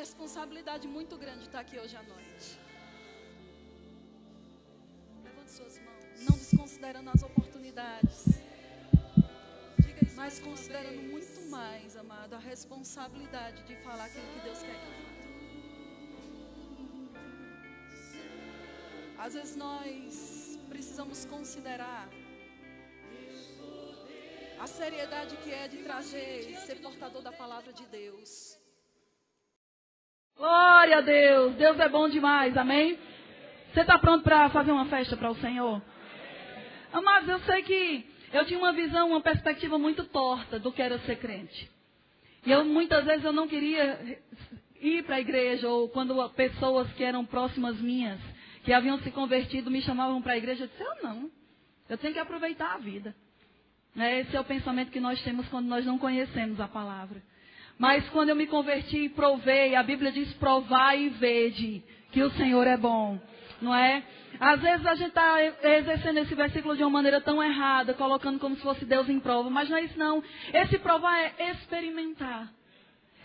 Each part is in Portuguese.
responsabilidade muito grande estar aqui hoje à noite. Levante suas mãos. Não desconsiderando as oportunidades, mas considerando muito mais, amado, a responsabilidade de falar aquilo que Deus quer que eu fale. Às vezes nós precisamos considerar a seriedade que é de trazer e ser portador da palavra de Deus. Glória a Deus. Deus é bom demais, amém? Você está pronto para fazer uma festa para o Senhor? Amados, eu sei que eu tinha uma visão, uma perspectiva muito torta do que era ser crente. E muitas vezes eu não queria ir para a igreja, ou quando pessoas que eram próximas minhas, que haviam se convertido, me chamavam para a igreja, eu disse, eu tenho que aproveitar a vida. Esse é o pensamento que nós temos quando nós não conhecemos a palavra. Mas quando eu me converti e provei, a Bíblia diz, provai e vede que o Senhor é bom, não é? Às vezes a gente está exercendo esse versículo de uma maneira tão errada, colocando como se fosse Deus em prova, mas não é isso não. Esse provar é experimentar.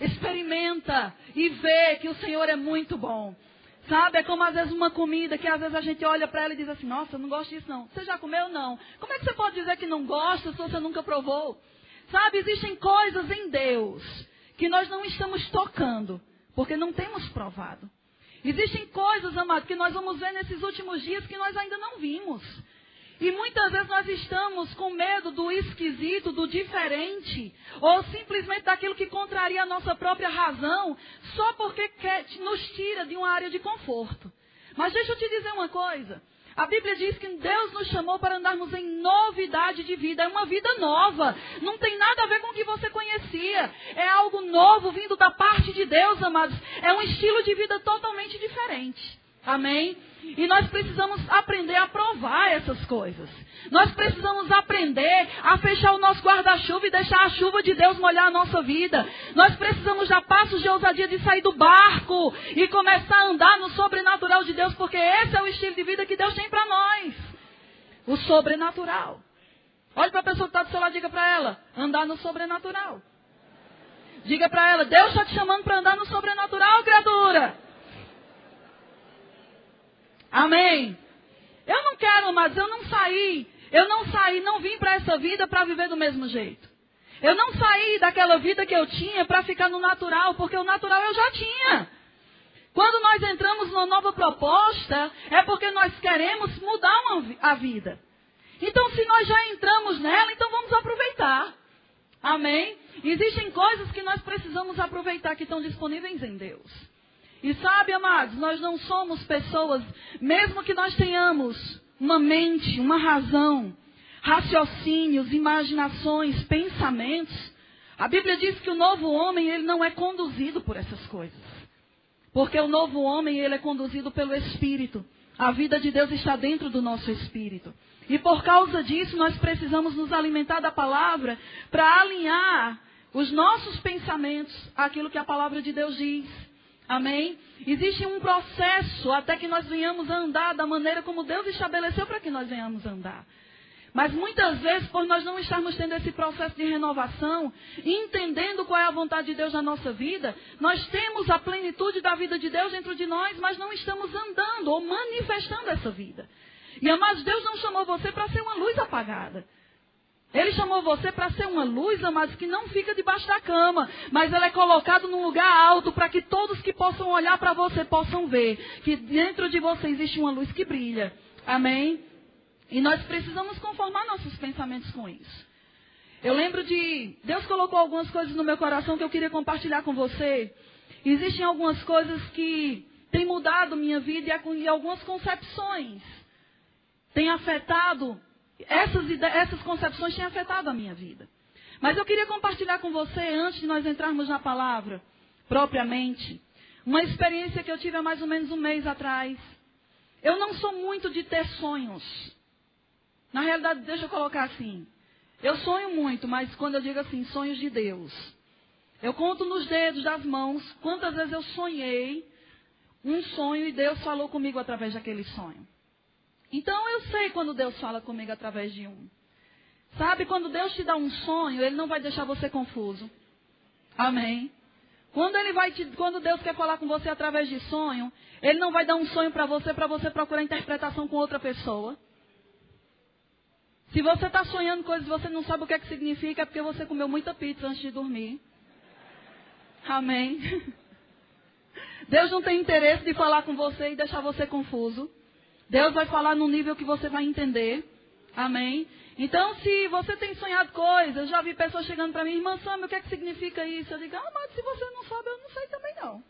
Experimenta e vê que o Senhor é muito bom. Sabe, é como às vezes uma comida que às vezes a gente olha para ela e diz assim, nossa, eu não gosto disso não. Você já comeu? Não. Como é que você pode dizer que não gosta se você nunca provou? Sabe, existem coisas em Deus que nós não estamos tocando, porque não temos provado. Existem coisas, amado, que nós vamos ver nesses últimos dias que nós ainda não vimos. E muitas vezes nós estamos com medo do esquisito, do diferente, ou simplesmente daquilo que contraria a nossa própria razão, só porque nos tira de uma área de conforto. Mas deixa eu te dizer uma coisa. A Bíblia diz que Deus nos chamou para andarmos em novidade de vida. É uma vida nova. Não tem nada a ver com o que você conhecia. É algo novo vindo da parte de Deus, amados. É um estilo de vida totalmente diferente. Amém? E nós precisamos aprender a provar essas coisas. Nós precisamos aprender a fechar o nosso guarda-chuva e deixar a chuva de Deus molhar a nossa vida. Nós precisamos dar passos de ousadia de sair do barco e começar a andar no sobrenatural de Deus, porque esse é o estilo de vida que Deus tem para nós. O sobrenatural. Olhe para a pessoa que está do seu lado e diga para ela, andar no sobrenatural. Diga para ela, Deus está te chamando para andar no sobrenatural, criatura. Amém. Eu não quero, mas eu não saí, não vim para essa vida para viver do mesmo jeito. Eu não saí daquela vida que eu tinha para ficar no natural, porque o natural eu já tinha. Quando nós entramos numa nova proposta, é porque nós queremos mudar a vida. Então, se nós já entramos nela, então vamos aproveitar. Amém? Existem coisas que nós precisamos aproveitar que estão disponíveis em Deus. E sabe, amados, nós não somos pessoas, mesmo que nós tenhamos uma mente, uma razão, raciocínios, imaginações, pensamentos, a Bíblia diz que o novo homem, ele não é conduzido por essas coisas. Porque o novo homem, ele é conduzido pelo Espírito. A vida de Deus está dentro do nosso Espírito. E por causa disso, nós precisamos nos alimentar da palavra para alinhar os nossos pensamentos àquilo que a palavra de Deus diz. Amém? Existe um processo até que nós venhamos a andar da maneira como Deus estabeleceu para que nós venhamos a andar. Mas muitas vezes, por nós não estarmos tendo esse processo de renovação, entendendo qual é a vontade de Deus na nossa vida, nós temos a plenitude da vida de Deus dentro de nós, mas não estamos andando ou manifestando essa vida. E amados, Deus não chamou você para ser uma luz apagada. Ele chamou você para ser uma luz, amados, que não fica debaixo da cama, mas ela é colocada num lugar alto para que todos que possam olhar para você possam ver que dentro de você existe uma luz que brilha. Amém? E nós precisamos conformar nossos pensamentos com isso. Eu lembro Deus colocou algumas coisas no meu coração que eu queria compartilhar com você. Existem algumas coisas que têm mudado minha vida e algumas concepções têm afetado. Essas concepções têm afetado a minha vida. Mas eu queria compartilhar com você, antes de nós entrarmos na palavra, propriamente, uma experiência que eu tive há mais ou menos um mês atrás. Eu não sou muito de ter sonhos. Na realidade, deixa eu colocar assim. Eu sonho muito, mas quando eu digo assim, sonhos de Deus. Eu conto nos dedos das mãos quantas vezes eu sonhei um sonho e Deus falou comigo através daquele sonho. Então eu sei quando Deus fala comigo através de um. Sabe, quando Deus te dá um sonho, Ele não vai deixar você confuso. Amém? Quando Deus quer falar com você através de sonho, Ele não vai dar um sonho para você procurar interpretação com outra pessoa. Se você está sonhando coisas e você não sabe o que é que significa, é porque você comeu muita pizza antes de dormir. Amém. Deus não tem interesse de falar com você e deixar você confuso. Deus vai falar no nível que você vai entender. Amém. Então, se você tem sonhado coisas, eu já vi pessoas chegando para mim, irmã Sâmia, o que é que significa isso? Eu digo, mas se você não sabe, eu não sei também não.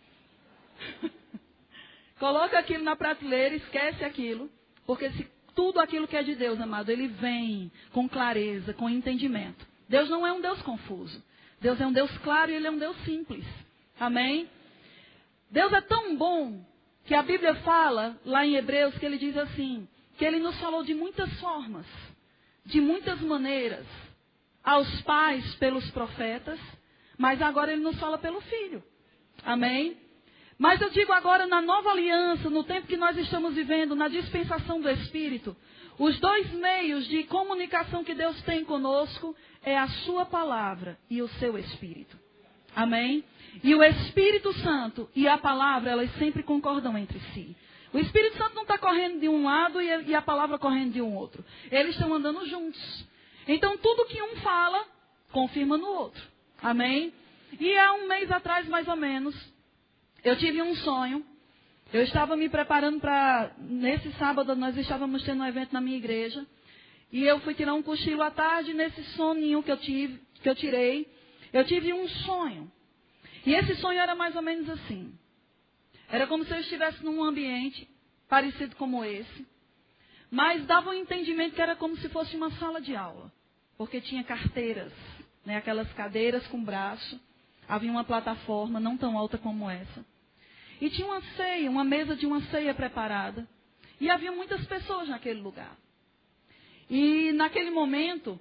Coloca aquilo na prateleira, esquece aquilo. Porque se tudo aquilo que é de Deus, amado, Ele vem com clareza, com entendimento. Deus não é um Deus confuso. Deus é um Deus claro e Ele é um Deus simples. Amém? Deus é tão bom que a Bíblia fala, lá em Hebreus, que Ele diz assim, que Ele nos falou de muitas formas, de muitas maneiras, aos pais pelos profetas, mas agora Ele nos fala pelo Filho. Amém? Mas eu digo agora, na nova aliança, no tempo que nós estamos vivendo, na dispensação do Espírito, os dois meios de comunicação que Deus tem conosco é a sua palavra e o seu Espírito. Amém? E o Espírito Santo e a palavra, elas sempre concordam entre si. O Espírito Santo não está correndo de um lado e a palavra correndo de um outro. Eles estão andando juntos. Então, tudo que um fala, confirma no outro. Amém? E há um mês atrás, mais ou menos, eu tive um sonho. Eu estava me preparando para... Nesse sábado, nós estávamos tendo um evento na minha igreja. E eu fui tirar um cochilo à tarde. Nesse soninho que eu tirei, eu tive um sonho. E esse sonho era mais ou menos assim. Era como se eu estivesse num ambiente parecido como esse. Mas dava um entendimento que era como se fosse uma sala de aula. Porque tinha carteiras, né, aquelas cadeiras com braço. Havia uma plataforma não tão alta como essa. E tinha uma ceia, uma mesa de uma ceia preparada. E havia muitas pessoas naquele lugar. E naquele momento,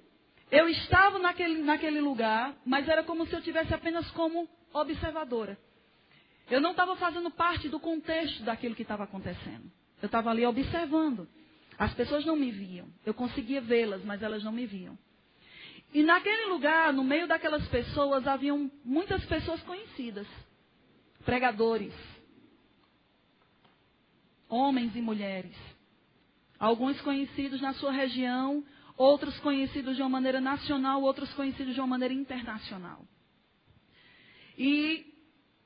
eu estava naquele lugar, mas era como se eu tivesse apenas como observadora. Eu não estava fazendo parte do contexto daquilo que estava acontecendo. Eu estava ali observando. As pessoas não me viam. Eu conseguia vê-las, mas elas não me viam. E naquele lugar, no meio daquelas pessoas, haviam muitas pessoas conhecidas. Pregadores. Homens e mulheres. Alguns conhecidos na sua região, outros conhecidos de uma maneira nacional, outros conhecidos de uma maneira internacional. E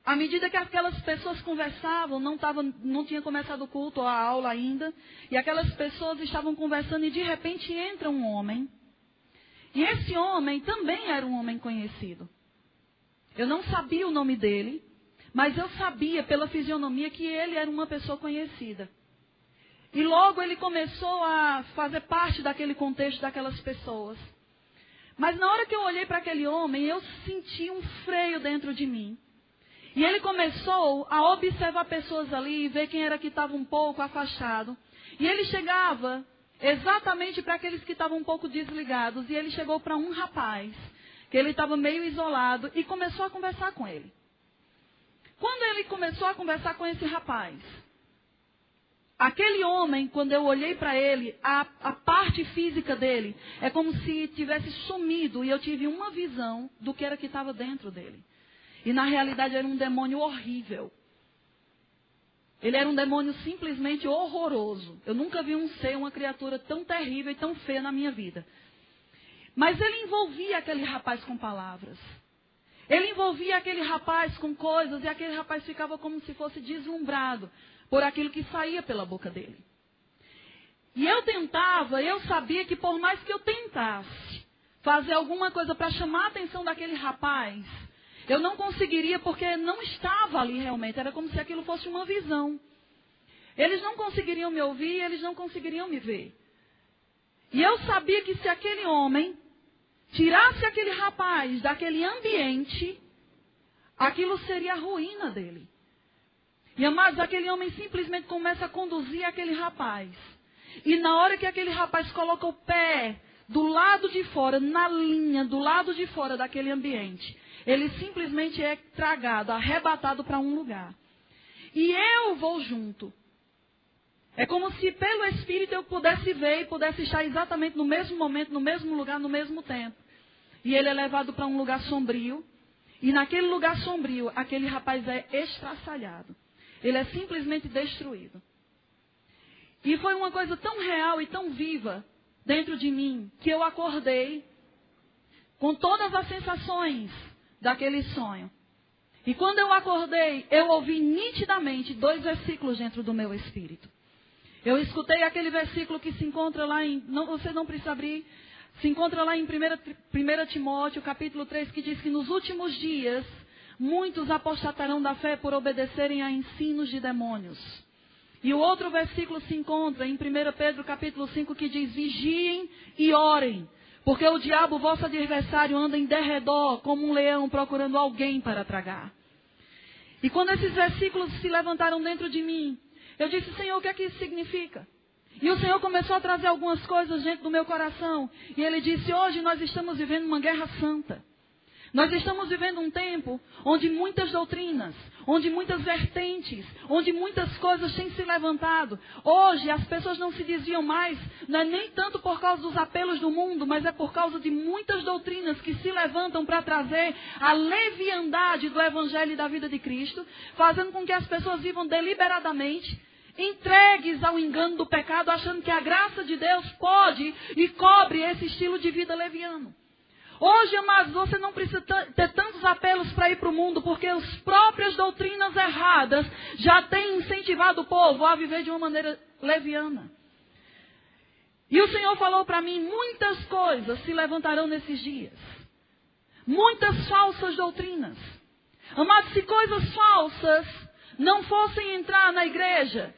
à medida que aquelas pessoas conversavam, não tinha começado o culto ou a aula ainda, e aquelas pessoas estavam conversando e de repente entra um homem. E esse homem também era um homem conhecido. Eu não sabia o nome dele, mas eu sabia pela fisionomia que ele era uma pessoa conhecida. E logo ele começou a fazer parte daquele contexto daquelas pessoas. Mas na hora que eu olhei para aquele homem, eu senti um freio dentro de mim. E ele começou a observar pessoas ali e ver quem era que estava um pouco afastado. E ele chegava exatamente para aqueles que estavam um pouco desligados. E ele chegou para um rapaz, que ele estava meio isolado, e começou a conversar com ele. Quando ele começou a conversar com esse rapaz, aquele homem, quando eu olhei para ele, a parte física dele é como se tivesse sumido. E eu tive uma visão do que era que estava dentro dele. E na realidade era um demônio horrível. Ele era um demônio simplesmente horroroso. Eu nunca vi um ser, uma criatura tão terrível e tão feia na minha vida. Mas ele envolvia aquele rapaz com palavras. Ele envolvia aquele rapaz com coisas e aquele rapaz ficava como se fosse deslumbrado por aquilo que saía pela boca dele. E eu sabia que por mais que eu tentasse fazer alguma coisa para chamar a atenção daquele rapaz, eu não conseguiria porque não estava ali realmente. Era como se aquilo fosse uma visão. Eles não conseguiriam me ouvir, eles não conseguiriam me ver. E eu sabia que se aquele homem tirasse aquele rapaz daquele ambiente, aquilo seria a ruína dele. E amados, aquele homem simplesmente começa a conduzir aquele rapaz. E na hora que aquele rapaz coloca o pé do lado de fora, na linha, do lado de fora daquele ambiente, ele simplesmente é tragado, arrebatado para um lugar. E eu vou junto. É como se pelo Espírito eu pudesse ver e pudesse estar exatamente no mesmo momento, no mesmo lugar, no mesmo tempo. E ele é levado para um lugar sombrio. E naquele lugar sombrio, aquele rapaz é estraçalhado. Ele é simplesmente destruído. E foi uma coisa tão real e tão viva dentro de mim, que eu acordei com todas as sensações daquele sonho. E quando eu acordei, eu ouvi nitidamente 2 versículos dentro do meu espírito. Eu escutei aquele versículo que se encontra lá em... você não precisa abrir. Se encontra lá em 1 Timóteo, capítulo 3, que diz que nos últimos dias, muitos apostatarão da fé por obedecerem a ensinos de demônios. E o outro versículo se encontra em 1 Pedro, capítulo 5, que diz, vigiem e orem, porque o diabo, vosso adversário, anda em derredor como um leão procurando alguém para tragar. E quando esses versículos se levantaram dentro de mim, eu disse, Senhor, o que é que isso significa? E o Senhor começou a trazer algumas coisas dentro do meu coração. E Ele disse, hoje nós estamos vivendo uma guerra santa. Nós estamos vivendo um tempo onde muitas doutrinas, onde muitas vertentes, onde muitas coisas têm se levantado. Hoje as pessoas não se desviam mais, não é nem tanto por causa dos apelos do mundo, mas é por causa de muitas doutrinas que se levantam para trazer a leviandade do Evangelho e da vida de Cristo, fazendo com que as pessoas vivam deliberadamente, entregues ao engano do pecado, achando que a graça de Deus pode e cobre esse estilo de vida leviano. Hoje, amados, você não precisa ter tantos apelos para ir para o mundo, porque as próprias doutrinas erradas já têm incentivado o povo a viver de uma maneira leviana. E o Senhor falou para mim, muitas coisas se levantarão nesses dias. Muitas falsas doutrinas. Amados, se coisas falsas não fossem entrar na igreja,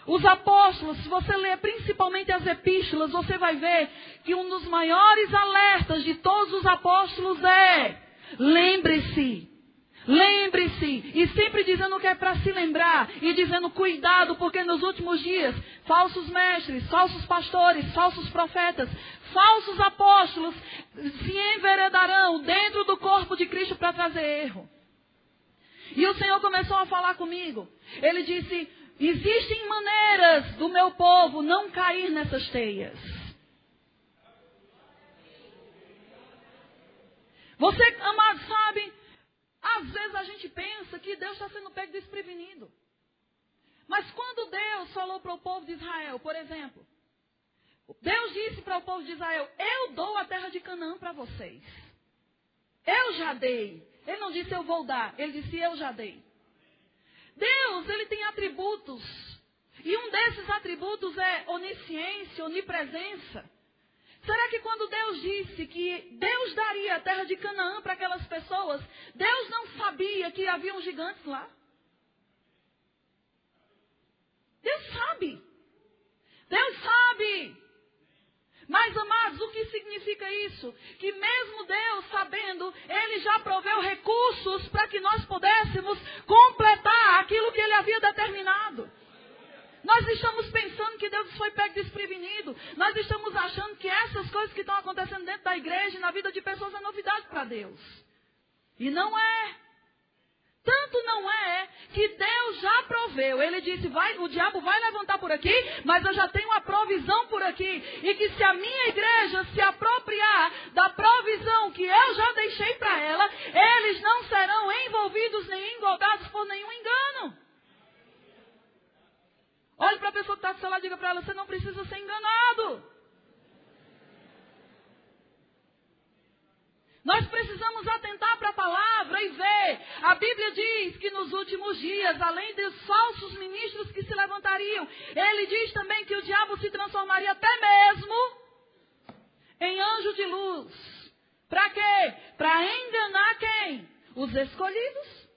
os apóstolos, se você ler principalmente as epístolas, você vai ver que um dos maiores alertas de todos os apóstolos é: lembre-se, lembre-se. E sempre dizendo que é para se lembrar e dizendo cuidado, porque nos últimos dias, falsos mestres, falsos pastores, falsos profetas, falsos apóstolos se enveredarão dentro do corpo de Cristo para trazer erro. E o Senhor começou a falar comigo. Ele disse: existem maneiras do meu povo não cair nessas teias. Você, amado, sabe, às vezes a gente pensa que Deus está sendo pego desprevenido. Mas quando Deus falou para o povo de Israel, por exemplo, Deus disse para o povo de Israel: eu dou a terra de Canaã para vocês. Eu já dei. Ele não disse eu vou dar, ele disse eu já dei. Deus, ele tem atributos. E um desses atributos é onisciência, onipresença. Será que quando Deus disse que Deus daria a terra de Canaã para aquelas pessoas, Deus não sabia que haviam gigantes lá? Deus sabe. Deus sabe. Mas, amados, o que significa isso? Que mesmo Deus sabendo, Ele já proveu recursos para que nós pudéssemos completar aquilo que Ele havia determinado. Nós estamos pensando que Deus foi pego desprevenido. Nós estamos achando que essas coisas que estão acontecendo dentro da igreja e na vida de pessoas é novidade para Deus. E não é. Tanto não é que Deus já proveu. Ele disse, o diabo vai levantar por aqui, mas eu já tenho a provisão por aqui. E que se a minha igreja se apropriar da provisão que eu já deixei para ela, eles não serão envolvidos nem engordados por nenhum engano. Olhe para a pessoa que está do seu lado e diga para ela: você não precisa ser enganado. Nós precisamos atentar para a palavra e ver. A Bíblia diz que nos últimos dias, além dos falsos ministros que se levantariam, ele diz também que o diabo se transformaria até mesmo em anjo de luz. Para quê? Para enganar quem? Os escolhidos.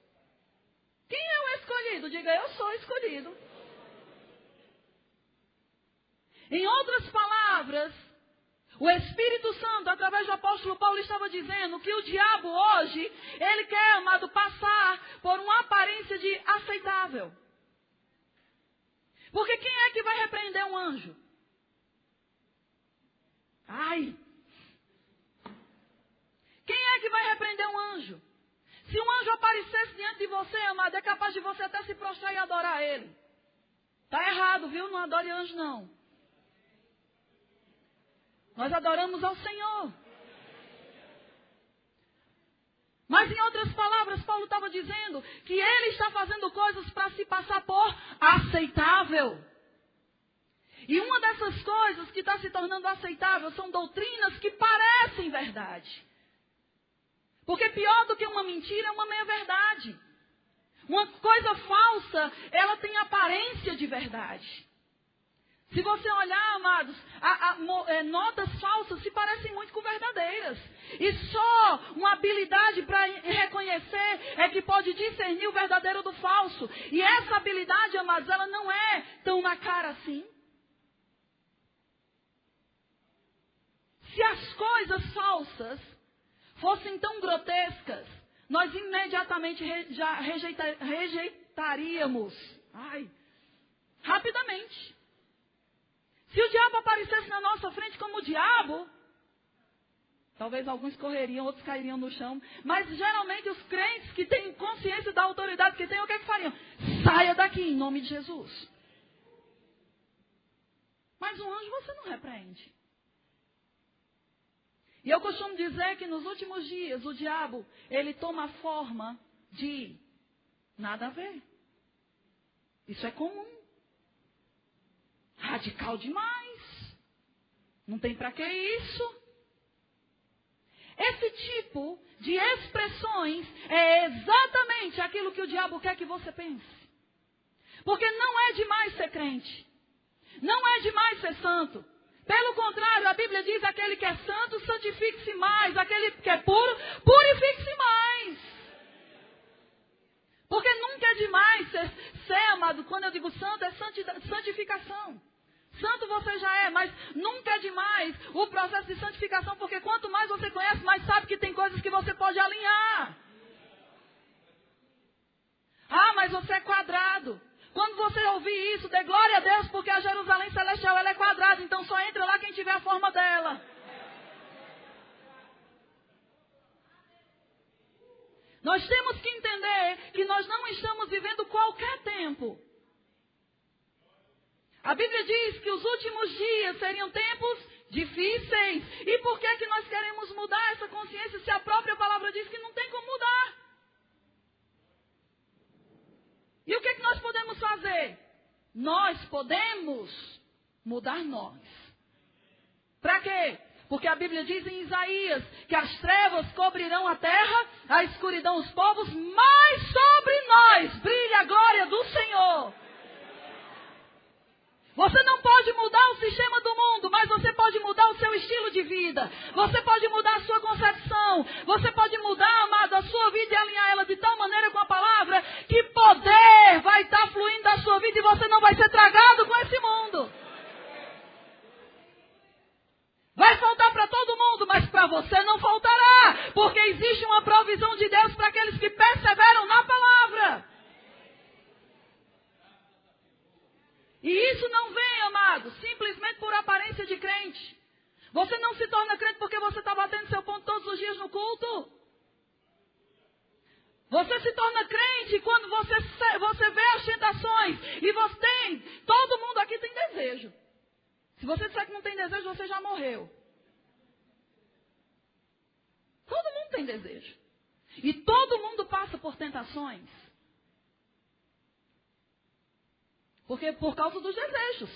Quem é o escolhido? Diga: eu sou escolhido. Em outras palavras, o Espírito Santo, através do apóstolo Paulo, estava dizendo que o diabo hoje, ele quer, amado, passar por uma aparência de aceitável. Porque quem é que vai repreender um anjo? Ai! Quem é que vai repreender um anjo? Se um anjo aparecesse diante de você, amado, é capaz de você até se prostrar e adorar ele. Está errado, viu? Não adore anjo, não. Nós adoramos ao Senhor. Mas em outras palavras, Paulo estava dizendo que ele está fazendo coisas para se passar por aceitável. E uma dessas coisas que está se tornando aceitável são doutrinas que parecem verdade. Porque pior do que uma mentira é uma meia-verdade. Uma coisa falsa, ela tem aparência de verdade. Se você olhar, amados, notas falsas se parecem muito com verdadeiras. E só uma habilidade para reconhecer é que pode discernir o verdadeiro do falso. E essa habilidade, amados, ela não é tão na cara assim. Se as coisas falsas fossem tão grotescas, nós imediatamente já rejeitaríamos. Rapidamente. Se o diabo aparecesse na nossa frente como o diabo, talvez alguns correriam, outros cairiam no chão. Mas geralmente os crentes que têm consciência da autoridade que têm, o que é que fariam? Saia daqui em nome de Jesus. Mas um anjo você não repreende. E eu costumo dizer que nos últimos dias o diabo, ele toma a forma de nada a ver. Isso é comum. Radical demais. Não tem para que isso. Esse tipo de expressões é exatamente aquilo que o diabo quer que você pense. Porque não é demais ser crente. Não é demais ser santo. Pelo contrário, a Bíblia diz: aquele que é santo, santifique-se mais. Aquele que é puro, purifique-se mais. Porque nunca é demais ser, amado, quando eu digo santo, é santificação. Santo você já é, mas nunca é demais o processo de santificação, porque quanto mais você conhece, mais sabe que tem coisas que você pode alinhar. Mas você é quadrado. Quando você ouvir isso, dê glória a Deus, porque a Jerusalém Celestial ela é quadrada, então só entra lá quem tiver a forma dela. Nós temos que entender que nós não estamos vivendo qualquer tempo. A Bíblia diz que os últimos dias seriam tempos difíceis. E por que nós queremos mudar essa consciência se a própria palavra diz que não tem como mudar? E o que nós podemos fazer? Nós podemos mudar nós. Para quê? Porque a Bíblia diz em Isaías que as trevas cobrirão a terra, a escuridão os povos, mas sobre nós brilha a glória do Senhor. Você não pode mudar o sistema do mundo, mas você pode mudar o seu estilo de vida. Você pode mudar a sua concepção. Você pode mudar, amado, a sua vida e alinhar ela de tal maneira com a palavra que poder vai estar fluindo da sua vida e você não vai ser tragado com esse mundo. Vai faltar para todo mundo, mas para você não faltará. Porque existe uma provisão de Deus para aqueles que perseveram na palavra. E isso não vem, amado, simplesmente por aparência de crente. Você não se torna crente porque você está batendo seu ponto todos os dias no culto. Você se torna crente quando você vê as tentações. E todo mundo aqui tem desejo. Se você disser que não tem desejo, você já morreu. Todo mundo tem desejo. E todo mundo passa por tentações. Porque por causa dos desejos.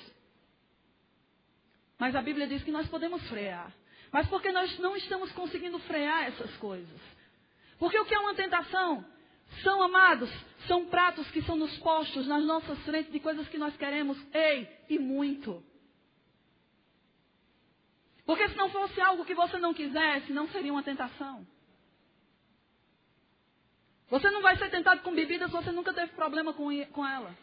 Mas a Bíblia diz que nós podemos frear. Mas porque nós não estamos conseguindo frear essas coisas. Porque o que é uma tentação? São, amados, são pratos que são nos postos nas nossas frentes de coisas que nós queremos. E muito. Porque se não fosse algo que você não quisesse, não seria uma tentação. Você não vai ser tentado com bebidas se você nunca teve problema com ela.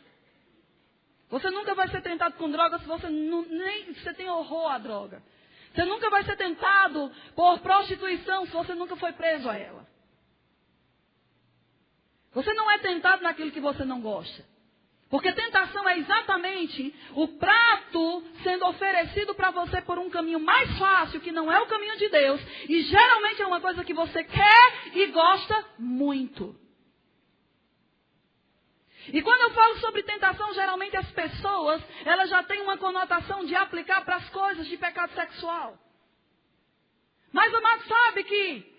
Você nunca vai ser tentado com droga se você tem horror à droga. Você nunca vai ser tentado por prostituição se você nunca foi preso a ela. Você não é tentado naquilo que você não gosta. Porque tentação é exatamente o prato sendo oferecido para você por um caminho mais fácil, que não é o caminho de Deus. E geralmente é uma coisa que você quer e gosta muito. E quando eu falo sobre tentação, geralmente as pessoas, elas já têm uma conotação de aplicar para as coisas de pecado sexual. Mas, amado, sabe que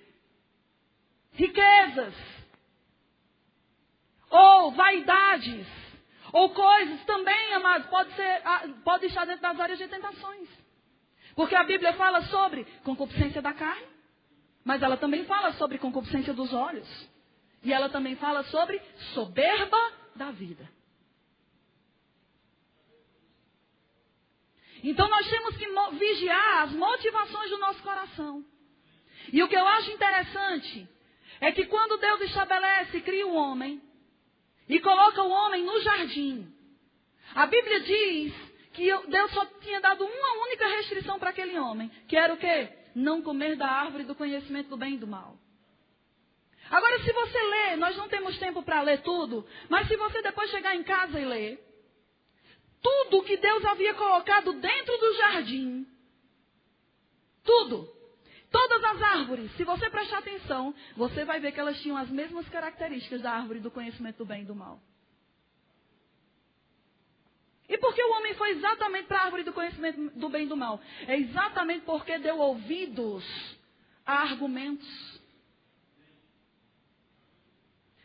riquezas, ou vaidades, ou coisas também, amados, pode estar dentro das áreas de tentações. Porque a Bíblia fala sobre concupiscência da carne, mas ela também fala sobre concupiscência dos olhos. E ela também fala sobre soberba da vida. Então nós temos que vigiar as motivações do nosso coração. E o que eu acho interessante é que quando Deus estabelece e cria o homem, e coloca o homem no jardim, a Bíblia diz que Deus só tinha dado uma única restrição para aquele homem, que era o quê? Não comer da árvore do conhecimento do bem e do mal. Agora, se você ler, nós não temos tempo para ler tudo, mas se você depois chegar em casa e ler, tudo que Deus havia colocado dentro do jardim, tudo, todas as árvores, se você prestar atenção, você vai ver que elas tinham as mesmas características da árvore do conhecimento do bem e do mal. E por que o homem foi exatamente para a árvore do conhecimento do bem e do mal? É exatamente porque deu ouvidos a argumentos.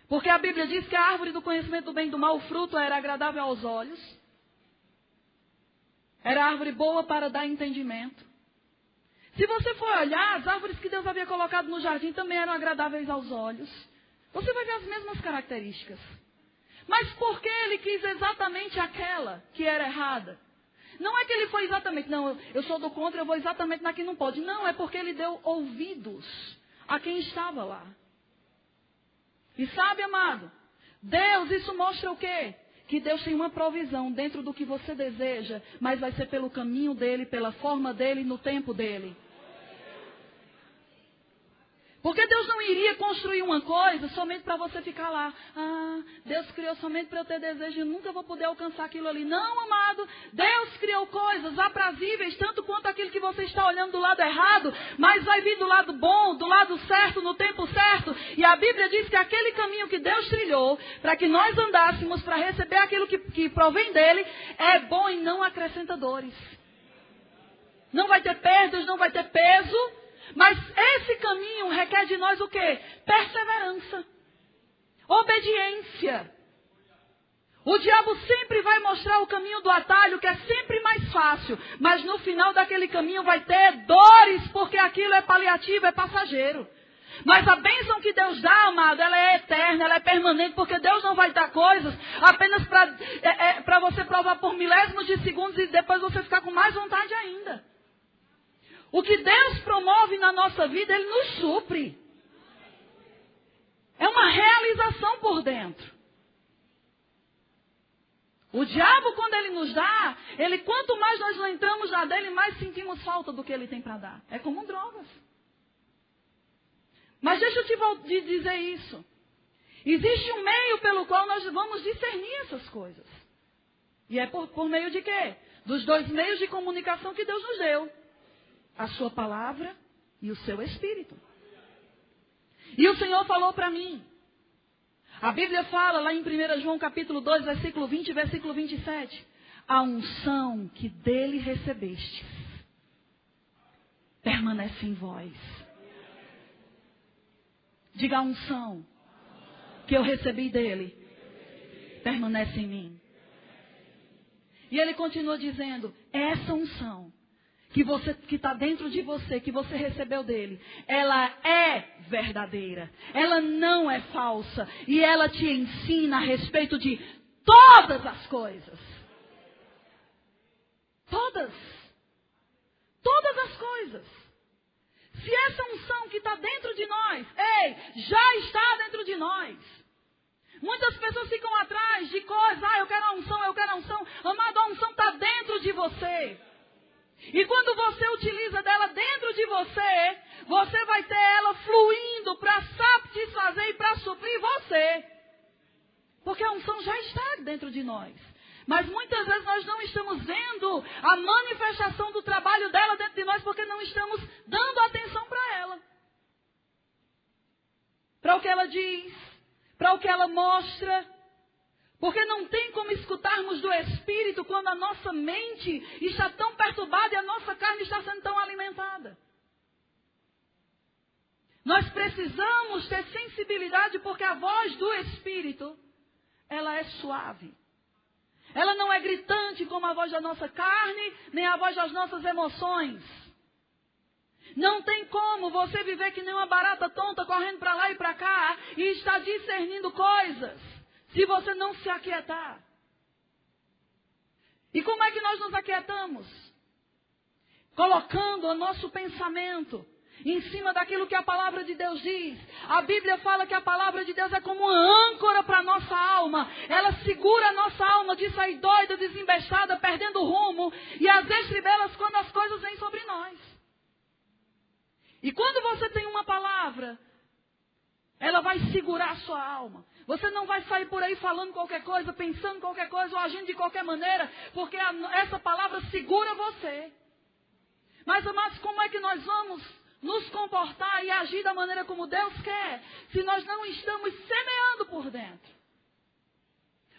Porque a Bíblia diz que a árvore do conhecimento do bem e do mal, o fruto era agradável aos olhos. Era árvore boa para dar entendimento. Se você for olhar, as árvores que Deus havia colocado no jardim também eram agradáveis aos olhos. Você vai ver as mesmas características. Mas por que ele quis exatamente aquela que era errada? Não é que ele foi exatamente, não, eu sou do contra, eu vou exatamente na que não pode. Não, é porque ele deu ouvidos a quem estava lá. E sabe, amado, Deus, isso mostra o quê? Que Deus tem uma provisão dentro do que você deseja, mas vai ser pelo caminho dele, pela forma dele, no tempo dele. Porque Deus não iria construir uma coisa somente para você ficar lá. Ah, Deus criou somente para eu ter desejo e nunca vou poder alcançar aquilo ali. Não, amado. Deus criou coisas aprazíveis, tanto quanto aquilo que você está olhando do lado errado, mas vai vir do lado bom, do lado certo, no tempo certo. E a Bíblia diz que aquele caminho que Deus trilhou, para que nós andássemos, para receber aquilo que provém dele, é bom e não acrescenta dores. Não vai ter perdas, não vai ter peso. Mas esse caminho requer de nós o quê? Perseverança. Obediência. O diabo sempre vai mostrar o caminho do atalho, que é sempre mais fácil. Mas no final daquele caminho vai ter dores, porque aquilo é paliativo, é passageiro. Mas a bênção que Deus dá, amado, ela é eterna, ela é permanente, porque Deus não vai dar coisas apenas para você provar por milésimos de segundos e depois você ficar com mais vontade ainda. O que Deus promove na nossa vida, Ele nos supre. É uma realização por dentro. O diabo, quando ele nos dá, quanto mais nós não entramos na dele, mais sentimos falta do que ele tem para dar. É como drogas. Mas deixa eu te dizer isso. Existe um meio pelo qual nós vamos discernir essas coisas. E é por meio de quê? Dos dois meios de comunicação que Deus nos deu. A sua palavra e o seu espírito. E o Senhor falou para mim. A Bíblia fala lá em 1 João capítulo 2, versículo 20 e versículo 27. A unção que dele recebestes permanece em vós. Diga: a unção que eu recebi dele permanece em mim. E ele continua dizendo: essa unção que está dentro de você, que você recebeu dele, ela é verdadeira, ela não é falsa, e ela te ensina a respeito de todas as coisas. Todas as coisas. Se essa unção que está dentro de nós, já está dentro de nós. Muitas pessoas ficam atrás de coisas, eu quero a unção, eu quero a unção. Amado, a unção está dentro de você. E quando você utiliza dela dentro de você, você vai ter ela fluindo para satisfazer e para suprir você. Porque a unção já está dentro de nós. Mas muitas vezes nós não estamos vendo a manifestação do trabalho dela dentro de nós, porque não estamos dando atenção para ela. Para o que ela diz, para o que ela mostra. Porque não tem como escutarmos do Espírito quando a nossa mente está tão perturbada e a nossa carne está sendo tão alimentada. Nós precisamos ter sensibilidade porque a voz do Espírito, ela é suave. Ela não é gritante como a voz da nossa carne, nem a voz das nossas emoções. Não tem como você viver que nem uma barata tonta correndo para lá e para cá e estar discernindo coisas, se você não se aquietar. E como é que nós nos aquietamos? Colocando o nosso pensamento em cima daquilo que a palavra de Deus diz. A Bíblia fala que a palavra de Deus é como uma âncora para a nossa alma. Ela segura a nossa alma de sair doida, desembestada, perdendo o rumo e as estribelas quando as coisas vêm sobre nós. E quando você tem uma palavra, ela vai segurar a sua alma. Você não vai sair por aí falando qualquer coisa, pensando qualquer coisa ou agindo de qualquer maneira, porque essa palavra segura você. Mas, amados, como é que nós vamos nos comportar e agir da maneira como Deus quer, se nós não estamos semeando por dentro?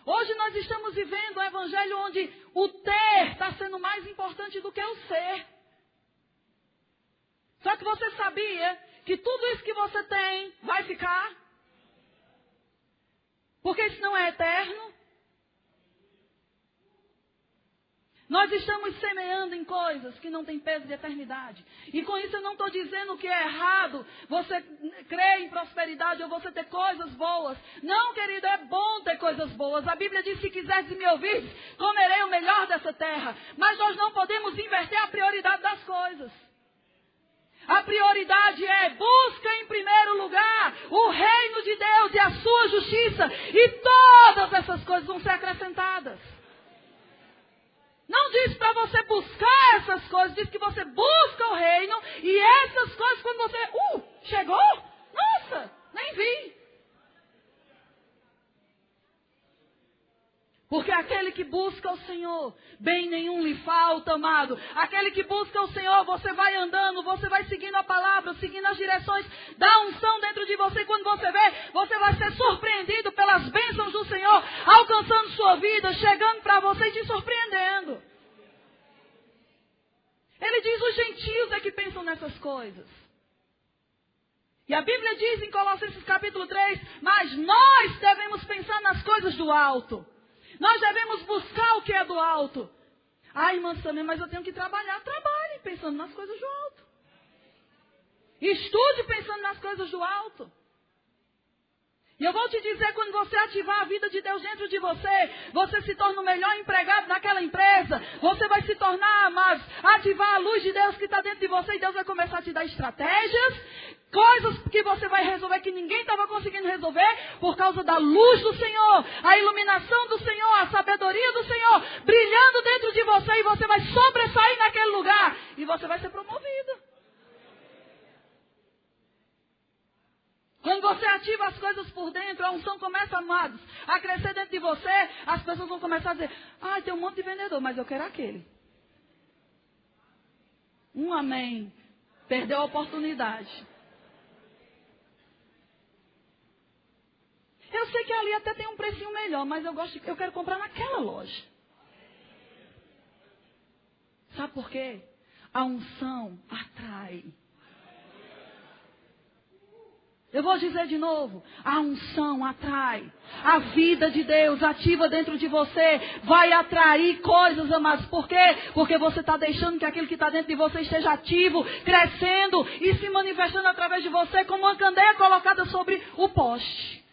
Hoje nós estamos vivendo um evangelho onde o ter está sendo mais importante do que o ser. Só que você sabia que tudo isso que você tem vai ficar? Porque isso não é eterno. Nós estamos semeando em coisas que não têm peso de eternidade. E com isso eu não estou dizendo que é errado você crer em prosperidade ou você ter coisas boas. Não, querido, é bom ter coisas boas. A Bíblia diz, se quiseres me ouvir, comerei o melhor dessa terra. Mas nós não podemos inverter a prioridade das coisas. A prioridade é, busca em primeiro lugar o reino de Deus e a sua justiça. E todas essas coisas vão ser acrescentadas. Não diz para você buscar essas coisas, diz que você busca o reino e essas coisas quando você, chegou? Nossa, nem vi. Porque aquele que busca o Senhor, bem nenhum lhe falta, amado. Aquele que busca o Senhor, você vai andando, você vai seguindo a palavra, seguindo as direções da unção dentro de você. E quando você vê, você vai ser surpreendido pelas bênçãos do Senhor, alcançando sua vida, chegando para você e te surpreendendo. Ele diz, os gentios é que pensam nessas coisas. E a Bíblia diz em Colossenses capítulo 3, mas nós devemos pensar nas coisas do alto. Nós devemos buscar o que é do alto. Irmã Samia, mas eu tenho que trabalhar. Trabalhe pensando nas coisas do alto. Estude pensando nas coisas do alto. E eu vou te dizer, quando você ativar a vida de Deus dentro de você, você se torna o melhor empregado naquela empresa. Você vai se tornar, mas ativar a luz de Deus que está dentro de você e Deus vai começar a te dar estratégias, coisas que você vai resolver que ninguém estava conseguindo resolver por causa da luz do Senhor, a iluminação do Senhor, a sabedoria do Senhor brilhando dentro de você e você vai sobressair naquele lugar e você vai ser promovido. Quando você ativa as coisas por dentro, a unção começa, amados, a crescer dentro de você, as pessoas vão começar a dizer, tem um monte de vendedor, mas eu quero aquele. Amém. Perdeu a oportunidade. Eu sei que ali até tem um precinho melhor, mas eu quero comprar naquela loja. Sabe por quê? A unção atrai. Eu vou dizer de novo, a unção atrai. A vida de Deus ativa dentro de você vai atrair coisas, amados. Por quê? Porque você está deixando que aquilo que está dentro de você esteja ativo, crescendo e se manifestando através de você como uma candeia colocada sobre o poste.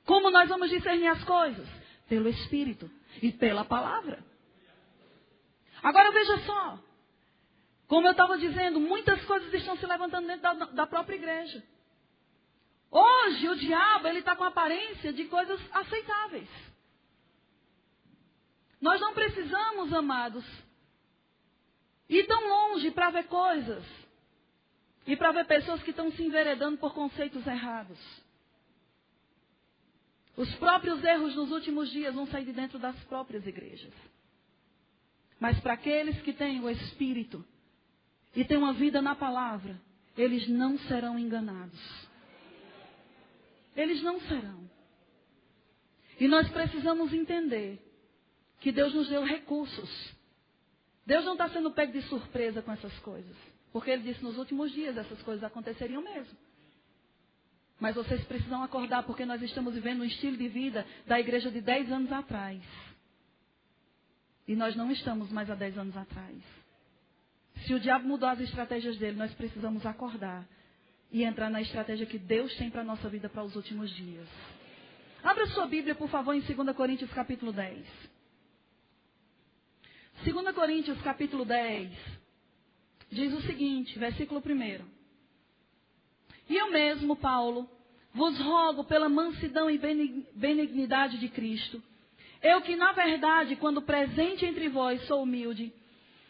Como nós vamos discernir as coisas? Pelo Espírito e pela palavra. Agora veja só. Como eu estava dizendo, muitas coisas estão se levantando dentro da própria igreja. Hoje o diabo ele está com a aparência de coisas aceitáveis. Nós não precisamos, amados, ir tão longe para ver coisas e para ver pessoas que estão se enveredando por conceitos errados. Os próprios erros nos últimos dias vão sair de dentro das próprias igrejas. Mas para aqueles que têm o Espírito e têm uma vida na palavra, eles não serão enganados. Eles não serão. E nós precisamos entender que Deus nos deu recursos. Deus não está sendo pego de surpresa com essas coisas. Porque ele disse, nos últimos dias essas coisas aconteceriam mesmo. Mas vocês precisam acordar, porque nós estamos vivendo um estilo de vida da igreja de 10 anos atrás. E nós não estamos mais há 10 anos atrás. Se o diabo mudou as estratégias dele, nós precisamos acordar e entrar na estratégia que Deus tem para a nossa vida para os últimos dias. Abra sua Bíblia, por favor, em 2 Coríntios capítulo 10. 2 Coríntios capítulo 10 diz o seguinte, versículo 1. E eu mesmo, Paulo, vos rogo pela mansidão e benignidade de Cristo, eu que na verdade, quando presente entre vós, sou humilde,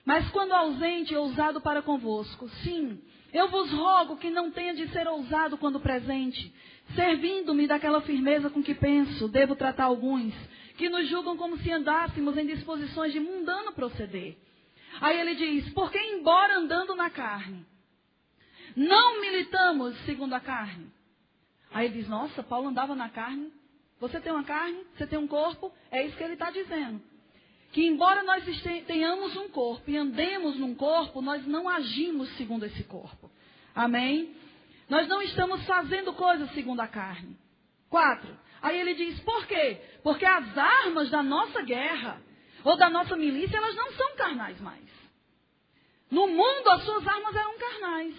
mas quando ausente, ousado para convosco. Sim, eu vos rogo que não tenha de ser ousado quando presente, servindo-me daquela firmeza com que penso, devo tratar alguns, que nos julgam como se andássemos em disposições de mundano proceder. Aí ele diz, porque embora andando na carne, não militamos segundo a carne. Aí ele diz, nossa, Paulo andava na carne. Você tem uma carne, você tem um corpo, é isso que ele está dizendo. Que embora nós tenhamos um corpo e andemos num corpo, nós não agimos segundo esse corpo. Amém? Nós não estamos fazendo coisas segundo a carne. 4. Aí ele diz, por quê? Porque as armas da nossa guerra, ou da nossa milícia, elas não são carnais mais. No mundo, as suas armas eram carnais.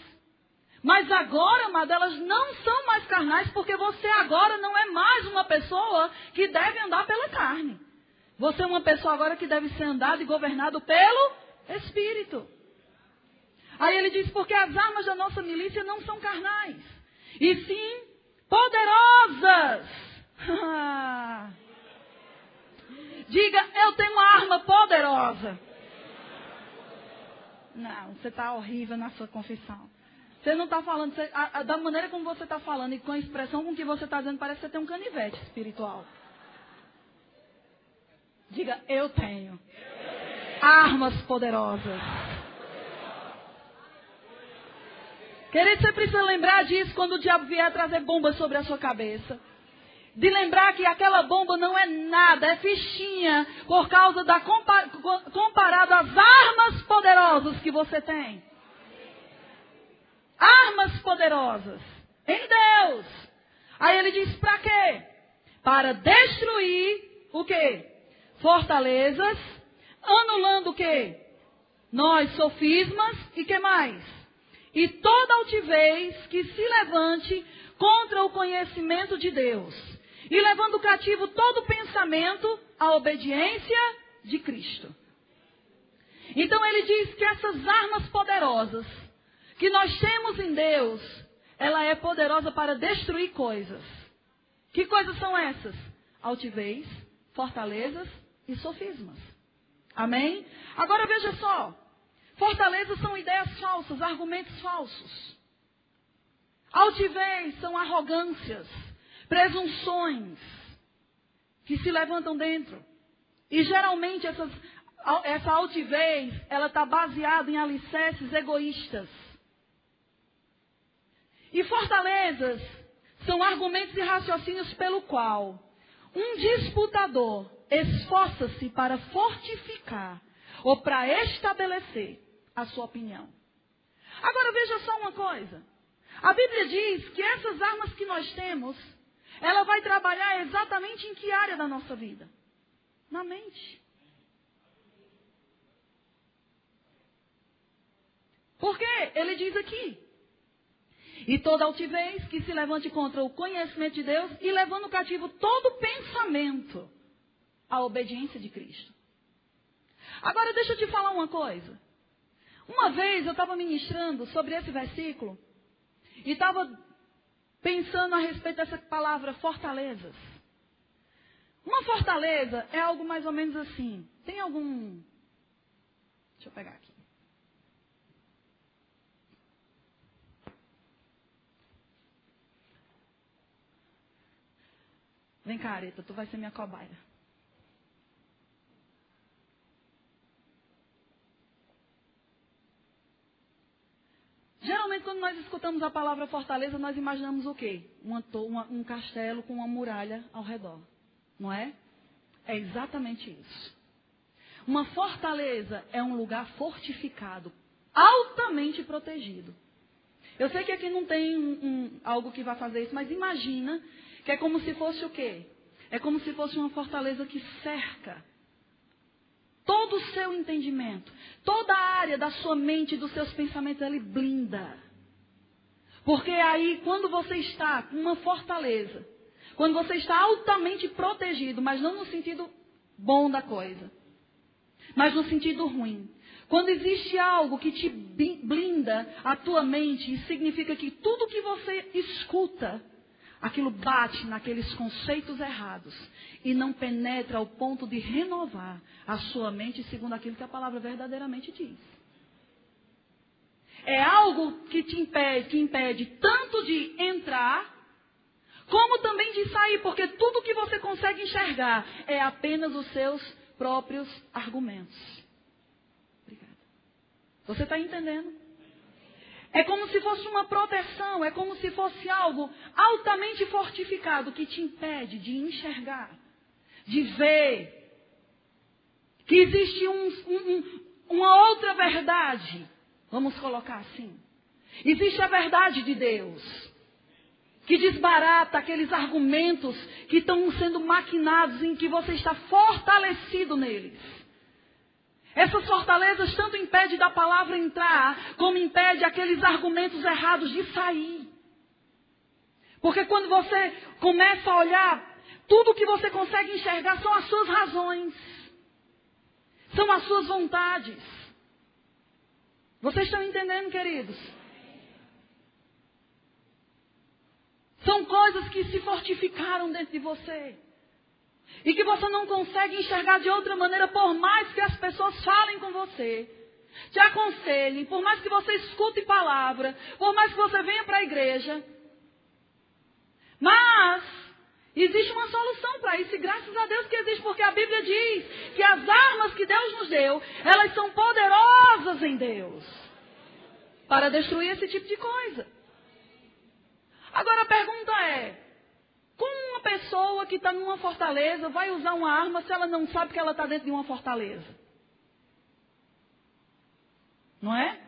Mas agora, amado, elas não são mais carnais, porque você agora não é mais uma pessoa que deve andar pela carne. Você é uma pessoa agora que deve ser andada e governado pelo Espírito. Aí ele diz, porque as armas da nossa milícia não são carnais, e sim poderosas. Diga, eu tenho uma arma poderosa. Não, você está horrível na sua confissão. Você não está falando, da maneira como você está falando e com a expressão com que você está dizendo, parece que você tem um canivete espiritual. Diga, eu tenho armas poderosas. Querido, você precisa lembrar disso quando o diabo vier trazer bombas sobre a sua cabeça. De lembrar que aquela bomba não é nada, é fichinha, por causa da comparado às armas poderosas que você tem. Armas poderosas em Deus. Aí ele diz, para quê? Para destruir o quê? Fortalezas, anulando o quê? Nós, sofismas e que mais? E toda altivez que se levante contra o conhecimento de Deus. E levando cativo todo pensamento à obediência de Cristo. Então ele diz que essas armas poderosas que nós temos em Deus, ela é poderosa para destruir coisas. Que coisas são essas? Altivez, fortalezas e sofismas. Amém? Agora veja só. Fortalezas são ideias falsas, argumentos falsos. Altivez são arrogâncias, presunções que se levantam dentro. E geralmente essa altivez, ela está baseada em alicerces egoístas. E fortalezas são argumentos e raciocínios pelo qual um disputador esforça-se para fortificar ou para estabelecer a sua opinião. Agora veja só uma coisa. A Bíblia diz que essas armas que nós temos, ela vai trabalhar exatamente em que área da nossa vida? Na mente. Por quê? Ele diz aqui. E toda altivez que se levante contra o conhecimento de Deus e levando cativo todo pensamento à obediência de Cristo. Agora deixa eu te falar uma coisa. Uma vez eu estava ministrando sobre esse versículo e estava pensando a respeito dessa palavra fortalezas. Uma fortaleza é algo mais ou menos assim. Tem algum... Deixa eu pegar aqui. Vem cá, Areta, tu vai ser minha cobaia. Geralmente, quando nós escutamos a palavra fortaleza, nós imaginamos o quê? Um castelo com uma muralha ao redor. Não é? É exatamente isso. Uma fortaleza é um lugar fortificado. altamente protegido. Eu sei que aqui não tem algo que vai fazer isso, mas imagina que é como se fosse o quê? É como se fosse uma fortaleza que cerca todo o seu entendimento, toda a área da sua mente e dos seus pensamentos, ele blinda. Porque aí, quando você está com uma fortaleza, quando você está altamente protegido, mas não no sentido bom da coisa, mas no sentido ruim. Quando existe algo que te blinda a tua mente, isso significa que tudo que você escuta, aquilo bate naqueles conceitos errados e não penetra ao ponto de renovar a sua mente segundo aquilo que a palavra verdadeiramente diz. É algo que te impede tanto de entrar, como também de sair, porque tudo que você consegue enxergar é apenas os seus próprios argumentos. Obrigada. Você está entendendo? É como se fosse uma proteção, é como se fosse algo altamente fortificado que te impede de enxergar, de ver que existe uma outra verdade. Vamos colocar assim. Existe a verdade de Deus, que desbarata aqueles argumentos que estão sendo maquinados, em que você está fortalecido neles. Essas fortalezas tanto impedem da palavra entrar, como impede aqueles argumentos errados de sair. Porque quando você começa a olhar, tudo que você consegue enxergar são as suas razões, são as suas vontades. Vocês estão entendendo, queridos? São coisas que se fortificaram dentro de você. E que você não consegue enxergar de outra maneira, por mais que as pessoas falem com você, te aconselhem, por mais que você escute palavra, por mais que você venha para a igreja. Mas existe uma solução para isso, e graças a Deus que existe, porque a Bíblia diz que as armas que Deus nos deu, elas são poderosas em Deus para destruir esse tipo de coisa. Agora a pergunta é, como uma pessoa que está numa fortaleza vai usar uma arma se ela não sabe que ela está dentro de uma fortaleza? Não é?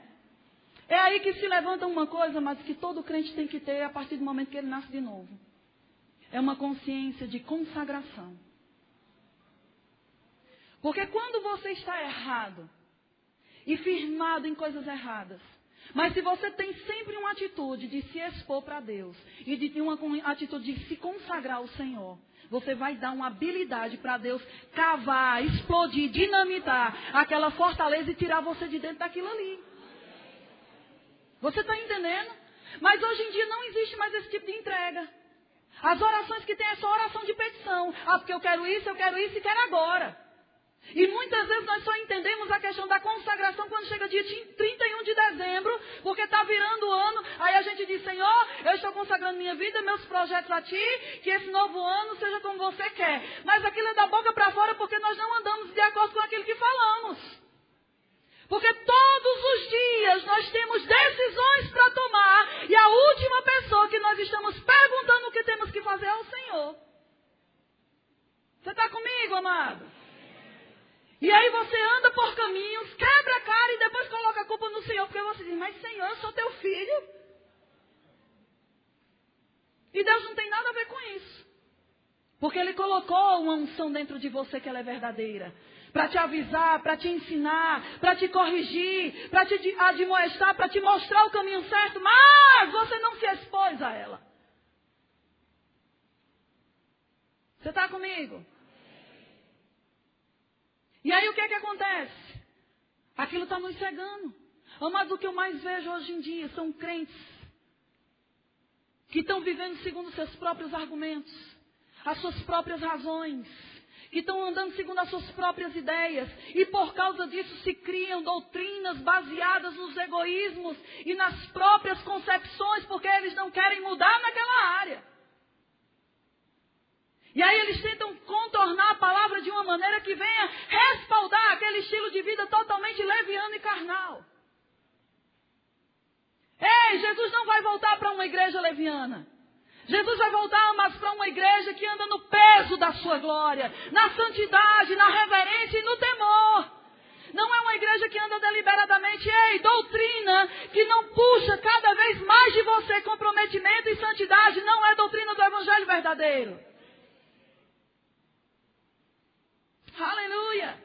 É aí que se levanta uma coisa, mas que todo crente tem que ter a partir do momento que ele nasce de novo. É uma consciência de consagração. Porque quando você está errado e firmado em coisas erradas, mas se você tem sempre uma atitude de se expor para Deus e de ter uma atitude de se consagrar ao Senhor, você vai dar uma habilidade para Deus cavar, explodir, dinamitar aquela fortaleza e tirar você de dentro daquilo ali. Você está entendendo? Mas hoje em dia não existe mais esse tipo de entrega. As orações que tem é só oração de petição. Ah, porque eu quero isso e quero agora. E muitas vezes nós só entendemos a questão da consagração quando chega dia 31 de dezembro, porque está virando o ano, aí a gente diz, Senhor, eu estou consagrando minha vida, meus projetos a Ti, que esse novo ano seja como Você quer. Mas aquilo é da boca para fora porque nós não andamos de acordo com aquilo que falamos. Porque todos os dias nós temos decisões para tomar, e a última pessoa que nós estamos perguntando o que temos que fazer é o Senhor. Você está comigo, amado? E aí você anda por caminhos, quebra a cara e depois coloca a culpa no Senhor, porque você diz, mas Senhor, eu sou teu filho. E Deus não tem nada a ver com isso. Porque Ele colocou uma unção dentro de você que ela é verdadeira. Para te avisar, para te ensinar, para te corrigir, para te admoestar, para te mostrar o caminho certo, mas você não se expôs a ela. Você está comigo? E aí o que é que acontece? Aquilo está nos cegando. Mas o que eu mais vejo hoje em dia são crentes que estão vivendo segundo seus próprios argumentos, as suas próprias razões, que estão andando segundo as suas próprias ideias, e por causa disso se criam doutrinas baseadas nos egoísmos e nas próprias concepções, porque eles não querem mudar naquela área. E aí eles tentam contornar a palavra de uma maneira que venha respaldar aquele estilo de vida totalmente leviano e carnal. Ei, Jesus não vai voltar para uma igreja leviana. Jesus vai voltar, mas para uma igreja que anda no peso da sua glória, na santidade, na reverência e no temor. Não é uma igreja que anda deliberadamente, doutrina que não puxa cada vez mais de você comprometimento e santidade, não é doutrina do evangelho verdadeiro. Aleluia!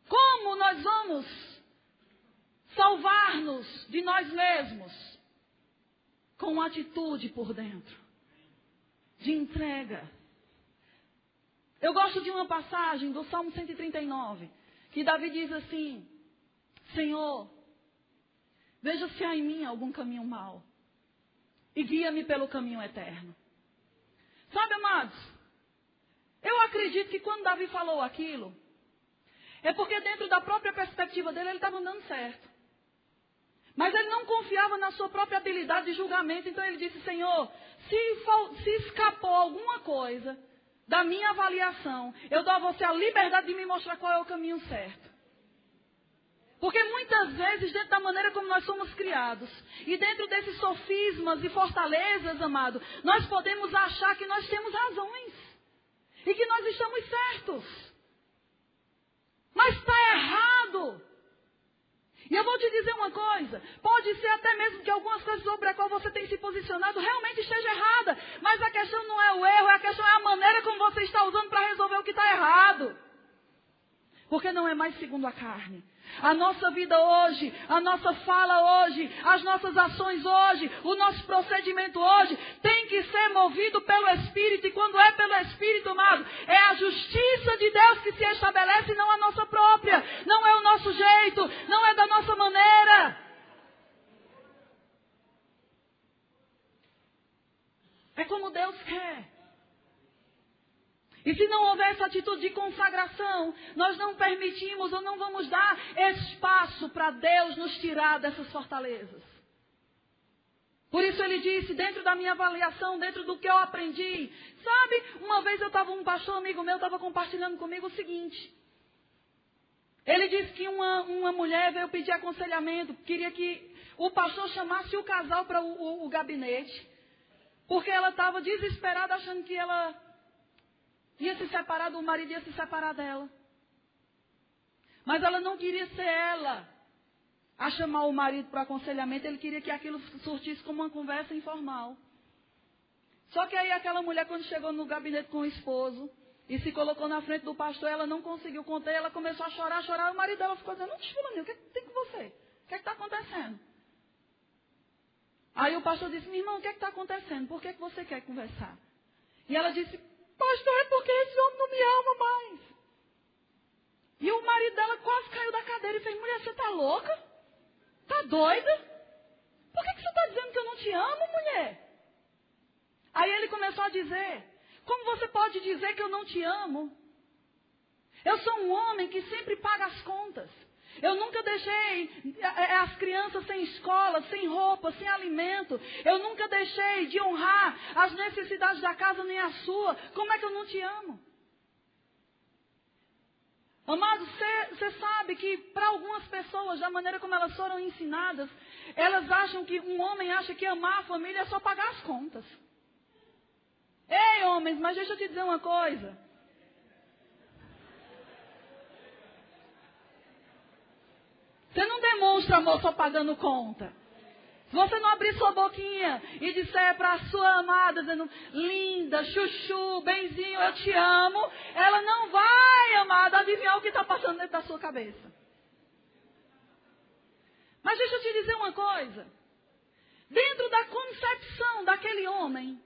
Como nós vamos salvar-nos de nós mesmos? Com atitude por dentro, de entrega. Eu gosto de uma passagem do Salmo 139, que Davi diz assim: Senhor, veja se há em mim algum caminho mau e guia-me pelo caminho eterno. Sabe, amados, eu acredito que quando Davi falou aquilo, é porque dentro da própria perspectiva dele, ele estava andando certo. Mas ele não confiava na sua própria habilidade de julgamento, então ele disse: Senhor, se escapou alguma coisa da minha avaliação, eu dou a você a liberdade de me mostrar qual é o caminho certo. Porque muitas vezes, dentro da maneira como nós somos criados, e dentro desses sofismas e fortalezas, amado, nós podemos achar que nós temos razões, e que nós estamos certos. Mas está errado. E eu vou te dizer uma coisa, pode ser até mesmo que algumas coisas sobre as quais você tem se posicionado realmente esteja errada, mas a questão não é o erro, a questão é a maneira como você está usando para resolver o que está errado. Porque não é mais segundo a carne. A nossa vida hoje, a nossa fala hoje, as nossas ações hoje, o nosso procedimento hoje tem que ser movido pelo Espírito. E quando é pelo Espírito, amado, é a justiça de Deus que se estabelece, não a nossa própria. Não é o nosso jeito, não é da nossa maneira. É como Deus quer. E se não houver essa atitude de consagração, nós não permitimos ou não vamos dar espaço para Deus nos tirar dessas fortalezas. Por isso ele disse, dentro da minha avaliação, dentro do que eu aprendi. Sabe, uma vez um pastor amigo meu estava compartilhando comigo o seguinte. Ele disse que uma mulher veio pedir aconselhamento, queria que o pastor chamasse o casal para o gabinete. Porque ela estava desesperada achando que ela ia se separar do marido, ia se separar dela. Mas ela não queria ser ela a chamar o marido para aconselhamento. Ele queria que aquilo surtisse como uma conversa informal. Só que aí aquela mulher, quando chegou no gabinete com o esposo e se colocou na frente do pastor, ela não conseguiu conter. Ela começou a chorar. O marido dela ficou dizendo: Fulaninho, o que tem com você? O que está acontecendo? Aí o pastor disse: minha irmã, o que está acontecendo? Por que você quer conversar? E ela disse: pastor, é porque esse homem não me ama mais. E o marido dela quase caiu da cadeira e fez: mulher, você está louca? Está doida? Por que você está dizendo que eu não te amo, mulher? Aí ele começou a dizer: como você pode dizer que eu não te amo? Eu sou um homem que sempre paga as contas. Eu nunca deixei as crianças sem escola, sem roupa, sem alimento. Eu nunca deixei de honrar as necessidades da casa nem a sua. Como é que eu não te amo? Amado, você sabe que para algumas pessoas, da maneira como elas foram ensinadas, elas acham que um homem acha que amar a família é só pagar as contas. Ei, homens, mas deixa eu te dizer uma coisa. Você não demonstra amor só pagando conta. Se você não abrir sua boquinha e disser para a sua amada, dizendo: linda, chuchu, benzinho, eu te amo, ela não vai, amada, adivinhar o que está passando dentro da sua cabeça. Mas deixa eu te dizer uma coisa. Dentro da concepção daquele homem,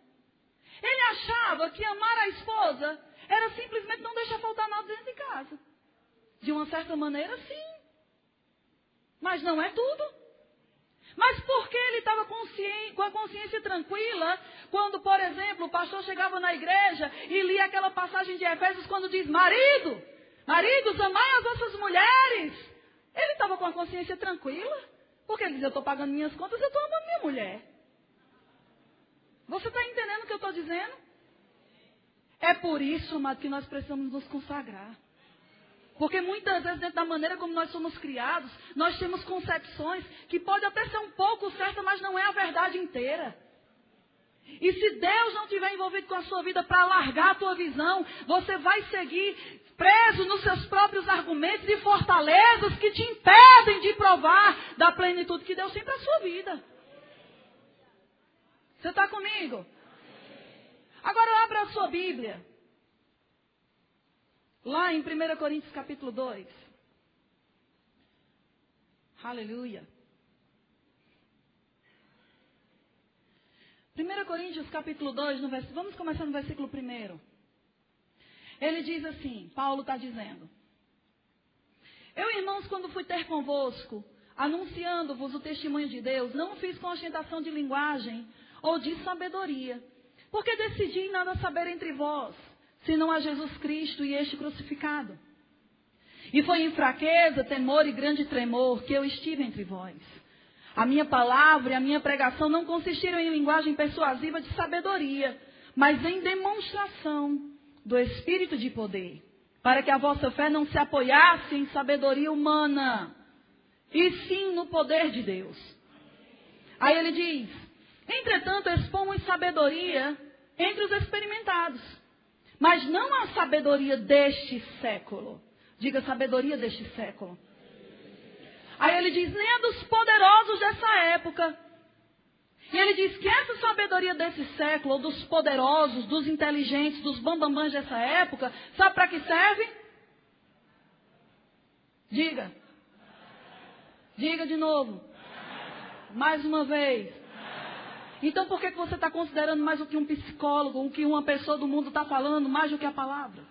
ele achava que amar a esposa era simplesmente não deixar faltar nada dentro de casa. De uma certa maneira, sim. Mas não é tudo. Mas por que ele estava com a consciência tranquila quando, por exemplo, o pastor chegava na igreja e lia aquela passagem de Efésios quando diz: maridos, amai as vossas mulheres. Ele estava com a consciência tranquila. Porque ele dizia: eu estou pagando minhas contas, eu estou amando minha mulher. Você está entendendo o que eu estou dizendo? É por isso, amado, que nós precisamos nos consagrar. Porque muitas vezes, dentro da maneira como nós somos criados, nós temos concepções que podem até ser um pouco certas, mas não é a verdade inteira. E se Deus não estiver envolvido com a sua vida para alargar a tua visão, você vai seguir preso nos seus próprios argumentos e fortalezas que te impedem de provar da plenitude que Deus tem para a sua vida. Você está comigo? Agora abra a sua Bíblia. Lá em 1 Coríntios capítulo 2. Aleluia. 1 Coríntios capítulo 2, vamos começar no versículo 1. Ele diz assim, Paulo está dizendo: Eu, irmãos, quando fui ter convosco, anunciando-vos o testemunho de Deus, não o fiz com ostentação de linguagem ou de sabedoria, porque decidi nada saber entre vós, senão a Jesus Cristo e este crucificado. E foi em fraqueza, temor e grande tremor que eu estive entre vós. A minha palavra e a minha pregação não consistiram em linguagem persuasiva de sabedoria, mas em demonstração do Espírito de poder, para que a vossa fé não se apoiasse em sabedoria humana, e sim no poder de Deus. Aí ele diz: Entretanto, expomos sabedoria entre os experimentados, mas não a sabedoria deste século. Diga, sabedoria deste século. Aí ele diz, nem a dos poderosos dessa época. E ele diz que essa sabedoria desse século, ou dos poderosos, dos inteligentes, dos bambambãs dessa época, sabe para que serve? Diga. Diga de novo. Mais uma vez. Então por que você está considerando mais o que um psicólogo, o que uma pessoa do mundo está falando, mais do que a palavra?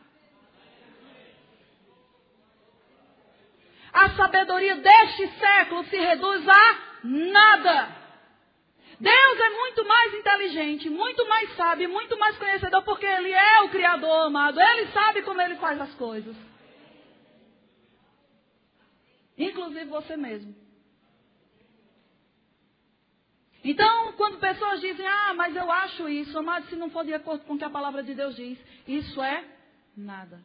A sabedoria deste século se reduz a nada. Deus é muito mais inteligente, muito mais sábio, muito mais conhecedor, porque Ele é o Criador, amado. Ele sabe como Ele faz as coisas. Inclusive você mesmo. Então, quando pessoas dizem, mas eu acho isso, amado, se não for de acordo com o que a palavra de Deus diz, isso é nada.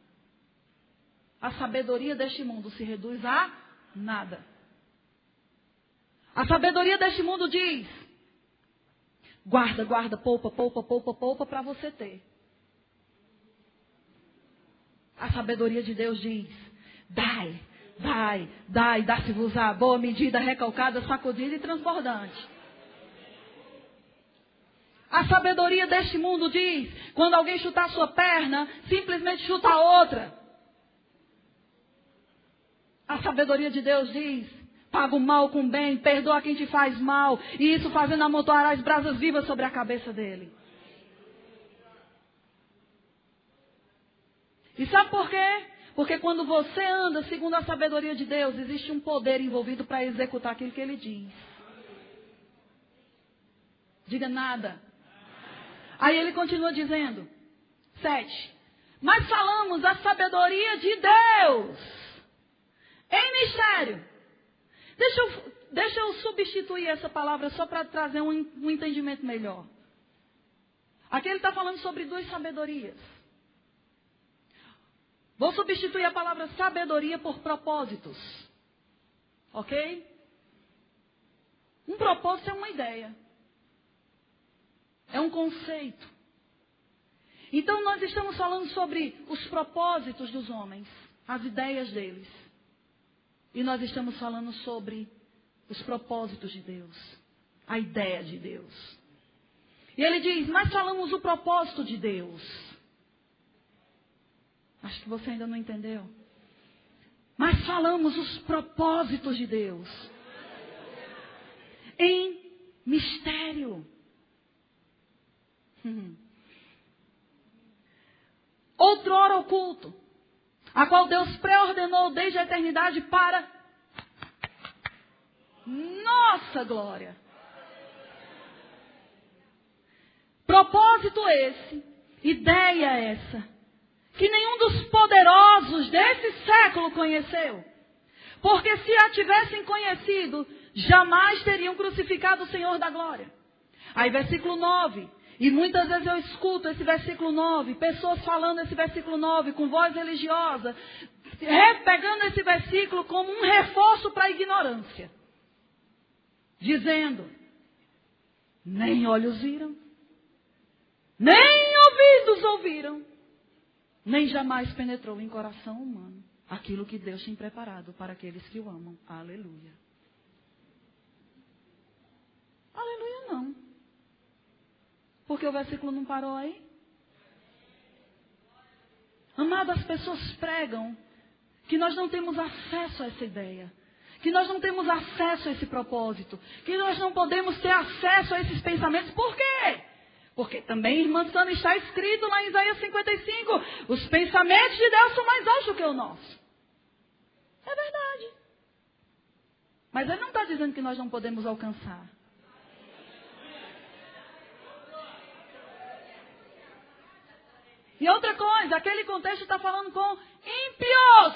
A sabedoria deste mundo se reduz a nada. A sabedoria deste mundo diz, guarda, guarda, poupa, poupa, poupa, poupa para você ter. A sabedoria de Deus diz, dai, dai, dai, dá-se-vos-á, boa medida, recalcada, sacudida e transbordante. A sabedoria deste mundo diz, quando alguém chutar a sua perna, simplesmente chuta a outra. A sabedoria de Deus diz, paga o mal com o bem, perdoa quem te faz mal, e isso fazendo amontoar as brasas vivas sobre a cabeça dele. E sabe por quê? Porque quando você anda segundo a sabedoria de Deus, existe um poder envolvido para executar aquilo que Ele diz. Diga nada. Aí ele continua dizendo, 7. Mas falamos a sabedoria de Deus em mistério. Deixa eu substituir essa palavra só para trazer um entendimento melhor. Aqui ele está falando sobre duas sabedorias. Vou substituir a palavra sabedoria por propósitos. Ok? Um propósito é uma ideia. É um conceito. Então nós estamos falando sobre os propósitos dos homens, as ideias deles. E nós estamos falando sobre os propósitos de Deus, a ideia de Deus. E ele diz, mas falamos o propósito de Deus. Acho que você ainda não entendeu. Mas falamos os propósitos de Deus em mistério. Outrora oculto, a qual Deus pré-ordenou desde a eternidade para nossa glória. Propósito esse, ideia essa, que nenhum dos poderosos desse século conheceu. Porque se a tivessem conhecido, jamais teriam crucificado o Senhor da glória. Aí versículo 9. E muitas vezes eu escuto esse versículo 9, pessoas falando esse versículo 9 com voz religiosa, pegando esse versículo como um reforço para a ignorância. Dizendo, nem olhos viram, nem ouvidos ouviram, nem jamais penetrou em coração humano aquilo que Deus tem preparado para aqueles que o amam. Aleluia. Aleluia não. Porque o versículo não parou aí? Amado, as pessoas pregam que nós não temos acesso a essa ideia, que nós não temos acesso a esse propósito, que nós não podemos ter acesso a esses pensamentos. Por quê? Porque também, irmã Sânia, está escrito lá em Isaías 55, os pensamentos de Deus são mais altos que o nosso. É verdade. Mas ele não está dizendo que nós não podemos alcançar. E outra coisa, aquele contexto está falando com ímpios.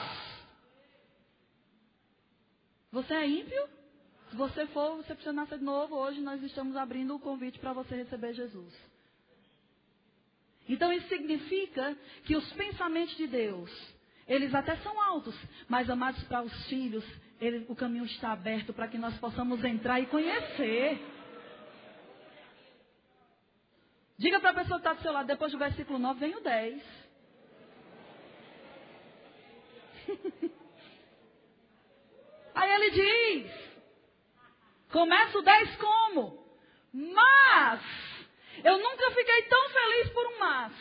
Você é ímpio? Se você for, você precisa nascer de novo. Hoje nós estamos abrindo o convite para você receber Jesus. Então isso significa que os pensamentos de Deus, eles até são altos, mas amados, para os filhos, o caminho está aberto para que nós possamos entrar e conhecer. Diga para a pessoa que está do seu lado, depois do versículo 9, vem o 10. Aí ele diz, começa o 10 como? Mas, eu nunca fiquei tão feliz por um mas.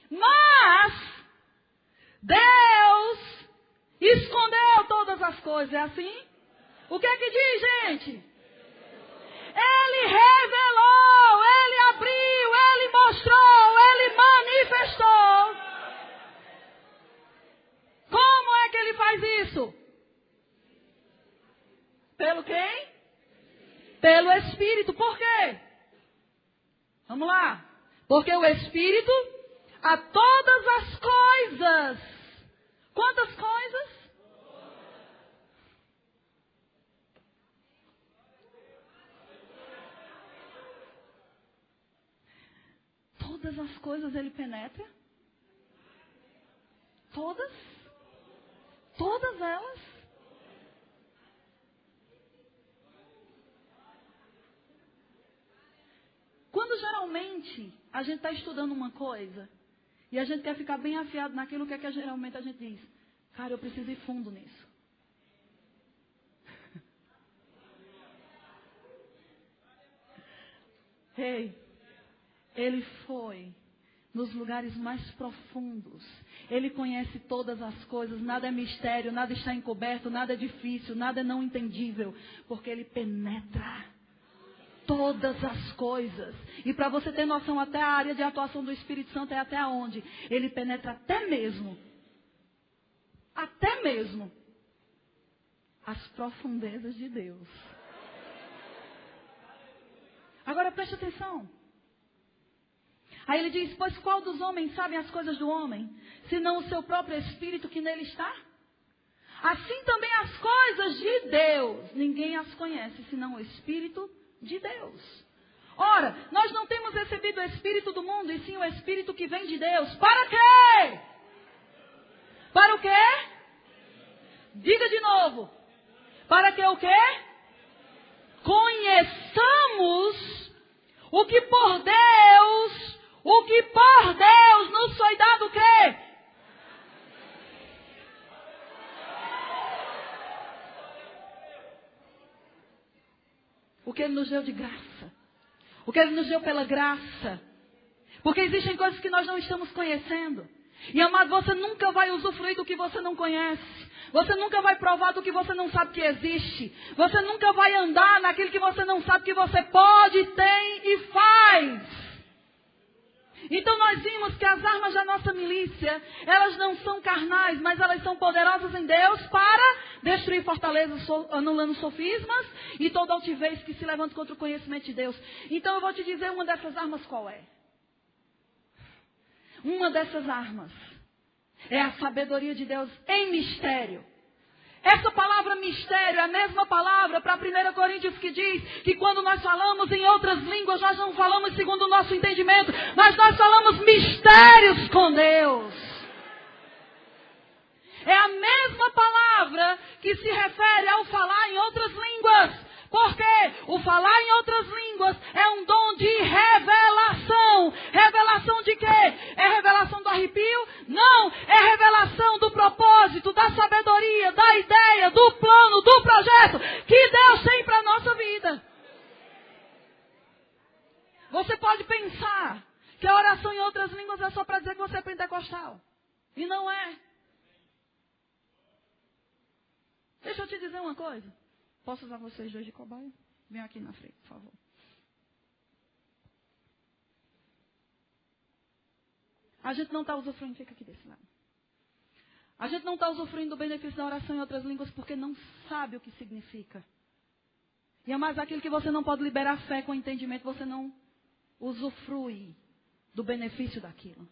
Mas, Deus escondeu todas as coisas, é assim? O que é que diz, gente? Ele revelou, Ele abriu, Ele mostrou, Ele manifestou. Como é que Ele faz isso? Pelo quem? Pelo Espírito. Por quê? Vamos lá. Porque o Espírito a todas as coisas. Quantas coisas? Todas as coisas Ele penetra? Todas? Todas elas? Quando geralmente a gente está estudando uma coisa e a gente quer ficar bem afiado naquilo, que é que geralmente a gente diz? Cara, eu preciso ir fundo nisso. Ei, Ele foi nos lugares mais profundos. Ele conhece todas as coisas. Nada é mistério, nada está encoberto, nada é difícil, nada é não entendível. Porque Ele penetra todas as coisas. E para você ter noção, até a área de atuação do Espírito Santo é até onde? Ele penetra até mesmo as profundezas de Deus. Agora preste atenção. Aí ele diz, pois qual dos homens sabe as coisas do homem, senão o seu próprio Espírito que nele está? Assim também as coisas de Deus, ninguém as conhece, senão o Espírito de Deus. Ora, nós não temos recebido o Espírito do mundo, e sim o Espírito que vem de Deus. Para quê? Para o quê? Diga de novo. Para que o quê? Conheçamos o que por Deus nos foi dado o quê? O que Ele nos deu de graça. O que Ele nos deu pela graça. Porque existem coisas que nós não estamos conhecendo. E amado, você nunca vai usufruir do que você não conhece. Você nunca vai provar do que você não sabe que existe. Você nunca vai andar naquilo que você não sabe que você pode, tem e faz. Então nós vimos que as armas da nossa milícia, elas não são carnais, mas elas são poderosas em Deus para destruir fortalezas, anulando sofismas e toda altivez que se levanta contra o conhecimento de Deus. Então eu vou te dizer uma dessas armas qual é. Uma dessas armas é a sabedoria de Deus em mistério. Essa palavra mistério é a mesma palavra para 1 Coríntios que diz que quando nós falamos em outras línguas, nós não falamos segundo o nosso entendimento, mas nós falamos mistérios com Deus. É a mesma palavra que se refere ao falar em outras línguas. Porque o falar em outras línguas é um dom de revelação. Revelação de quê? É revelação arrepio. Não, é revelação do propósito, da sabedoria, da ideia, do plano, do projeto que Deus tem para a nossa vida. Você pode pensar que a oração em outras línguas é só para dizer que você é pentecostal. E não é. Deixa eu te dizer uma coisa. Posso usar vocês dois de cobaia? Vem aqui na frente, por favor. A gente não está usufruindo, fica aqui desse lado. A gente não está usufruindo do benefício da oração em outras línguas porque não sabe o que significa. E é mais aquilo que você não pode liberar fé com entendimento, você não usufrui do benefício daquilo.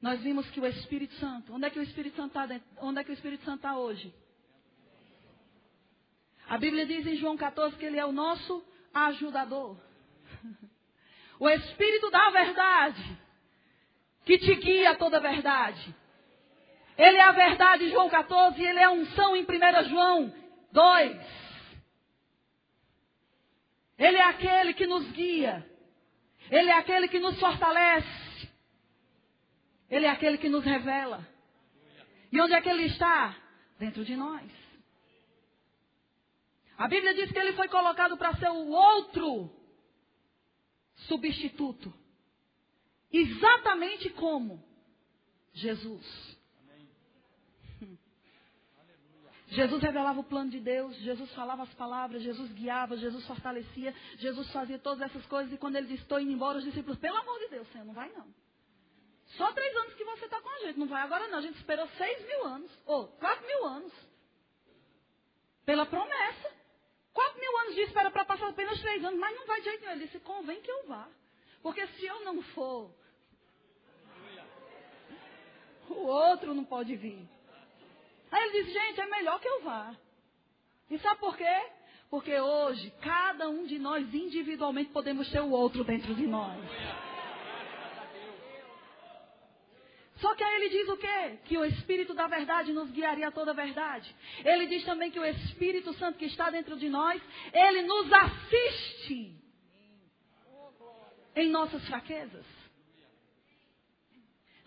Nós vimos que o Espírito Santo, onde é que o Espírito Santo está dentro? Onde é que o Espírito Santo está hoje? A Bíblia diz em João 14 que ele é o nosso ajudador. O Espírito da verdade, que te guia a toda a verdade. Ele é a verdade em João 14 e ele é a unção em 1 João 2. Ele é aquele que nos guia. Ele é aquele que nos fortalece. Ele é aquele que nos revela. E onde é que ele está? Dentro de nós. A Bíblia diz que ele foi colocado para ser o outro substituto. Exatamente como Jesus. Jesus revelava o plano de Deus, Jesus falava as palavras, Jesus guiava, Jesus fortalecia, Jesus fazia todas essas coisas. E quando ele disse, estou indo embora, os discípulos, pelo amor de Deus, Senhor, não vai não. Só 3 anos que você está com a gente, não vai agora não. A gente esperou 6.000 anos, ou 4.000 anos, pela promessa. 4.000 anos de espera para passar apenas 3 anos, mas não vai de jeito nenhum. Ele disse, convém que eu vá, porque se eu não for, o outro não pode vir. Aí ele disse, gente, é melhor que eu vá. E sabe por quê? Porque hoje, cada um de nós individualmente podemos ter o outro dentro de nós. Só que aí ele diz o quê? Que o Espírito da verdade nos guiaria a toda a verdade. Ele diz também que o Espírito Santo que está dentro de nós, ele nos assiste em nossas fraquezas.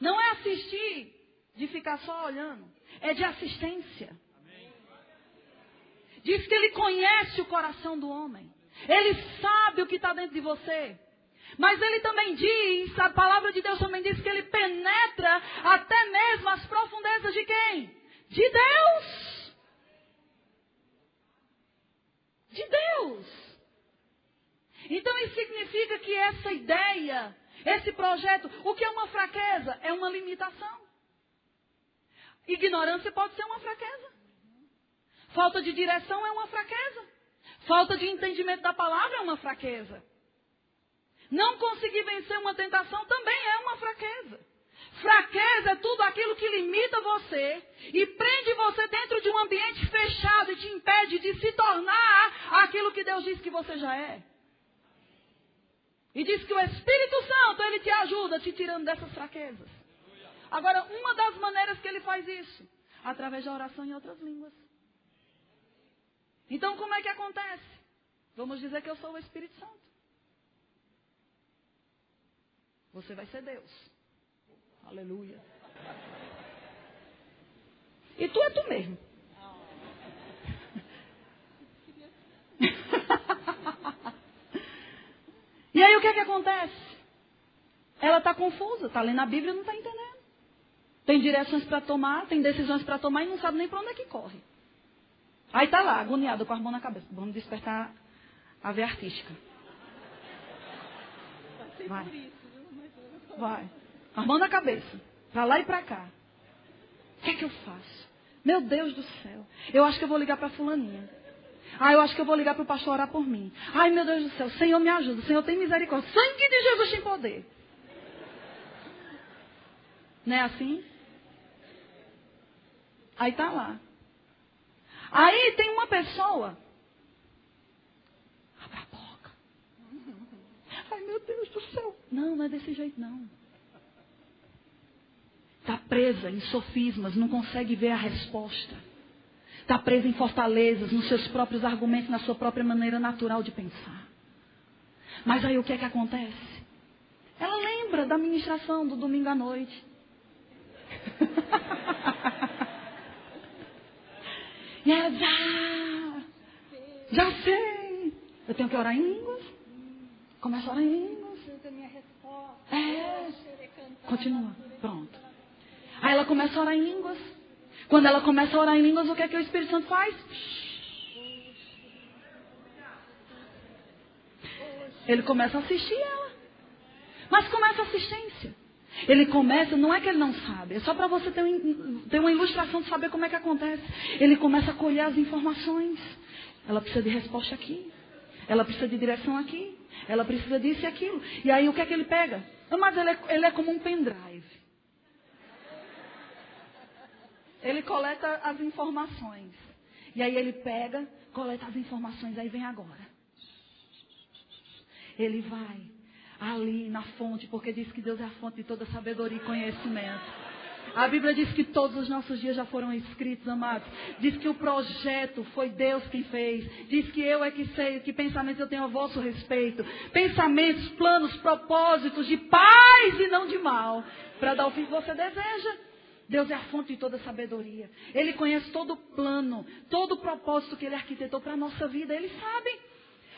Não é assistir de ficar só olhando. É de assistência. Diz que ele conhece o coração do homem. Ele sabe o que está dentro de você. Mas ele também diz, a palavra de Deus também diz que ele penetra até mesmo as profundezas de quem? De Deus. De Deus. Então isso significa que essa ideia, esse projeto, o que é uma fraqueza? É uma limitação. Ignorância pode ser uma fraqueza. Falta de direção é uma fraqueza. Falta de entendimento da palavra é uma fraqueza. Não conseguir vencer uma tentação também é uma fraqueza. Fraqueza é tudo aquilo que limita você e prende você dentro de um ambiente fechado e te impede de se tornar aquilo que Deus diz que você já é. E diz que o Espírito Santo, ele te ajuda te tirando dessas fraquezas. Agora, uma das maneiras que ele faz isso, através da oração em outras línguas. Então, como é que acontece? Vamos dizer que eu sou o Espírito Santo. Você vai ser Deus. Aleluia. E tu é tu mesmo. E aí o que é que acontece? Ela está confusa, está lendo a Bíblia e não está entendendo. Tem direções para tomar, tem decisões para tomar e não sabe nem para onde é que corre. Aí está lá, agoniada, com as mãos na cabeça. Vamos despertar a veia artística. Vai. Vai. As mãos na cabeça. Para lá e para cá. O que é que eu faço? Meu Deus do céu. Eu acho que eu vou ligar para fulaninha. Eu acho que eu vou ligar para o pastor orar por mim. Ai, meu Deus do céu. Senhor, me ajuda. Senhor, tem misericórdia. Sangue de Jesus tem poder. Não é assim? Aí está lá. Aí tem uma pessoa. Abre a boca. Ai, meu Deus do céu. Não, não é desse jeito, não. Está presa em sofismas, não consegue ver a resposta. Está presa em fortalezas, nos seus próprios argumentos, na sua própria maneira natural de pensar. Mas aí o que é que acontece? Ela lembra da ministração do domingo à noite. E ela já sei. Eu tenho que orar em línguas. Começa a orar em línguas. Continua. Pronto. Aí ela começa a orar em línguas. Quando ela começa a orar em línguas, o que é que o Espírito Santo faz? Ele começa a assistir ela. Mas começa a assistência. Ele começa, não é que ele não sabe, é só para você ter uma ilustração de saber como é que acontece. Ele começa a colher as informações. Ela precisa de resposta aqui. Ela precisa de direção aqui. Ela precisa disso e aquilo. E aí o que é que ele pega? Mas ele é como um pendrive. Ele coleta as informações. E aí ele pega, coleta as informações. Aí vem agora. Ele vai ali na fonte, porque diz que Deus é a fonte de toda sabedoria e conhecimento. A Bíblia diz que todos os nossos dias já foram escritos, amados. Diz que o projeto foi Deus quem fez. Diz que eu é que sei que pensamentos eu tenho a vosso respeito. Pensamentos, planos, propósitos de paz e não de mal. Para dar o fim que você deseja. Deus é a fonte de toda sabedoria. Ele conhece todo o plano, todo o propósito que Ele arquitetou para a nossa vida. Ele sabe.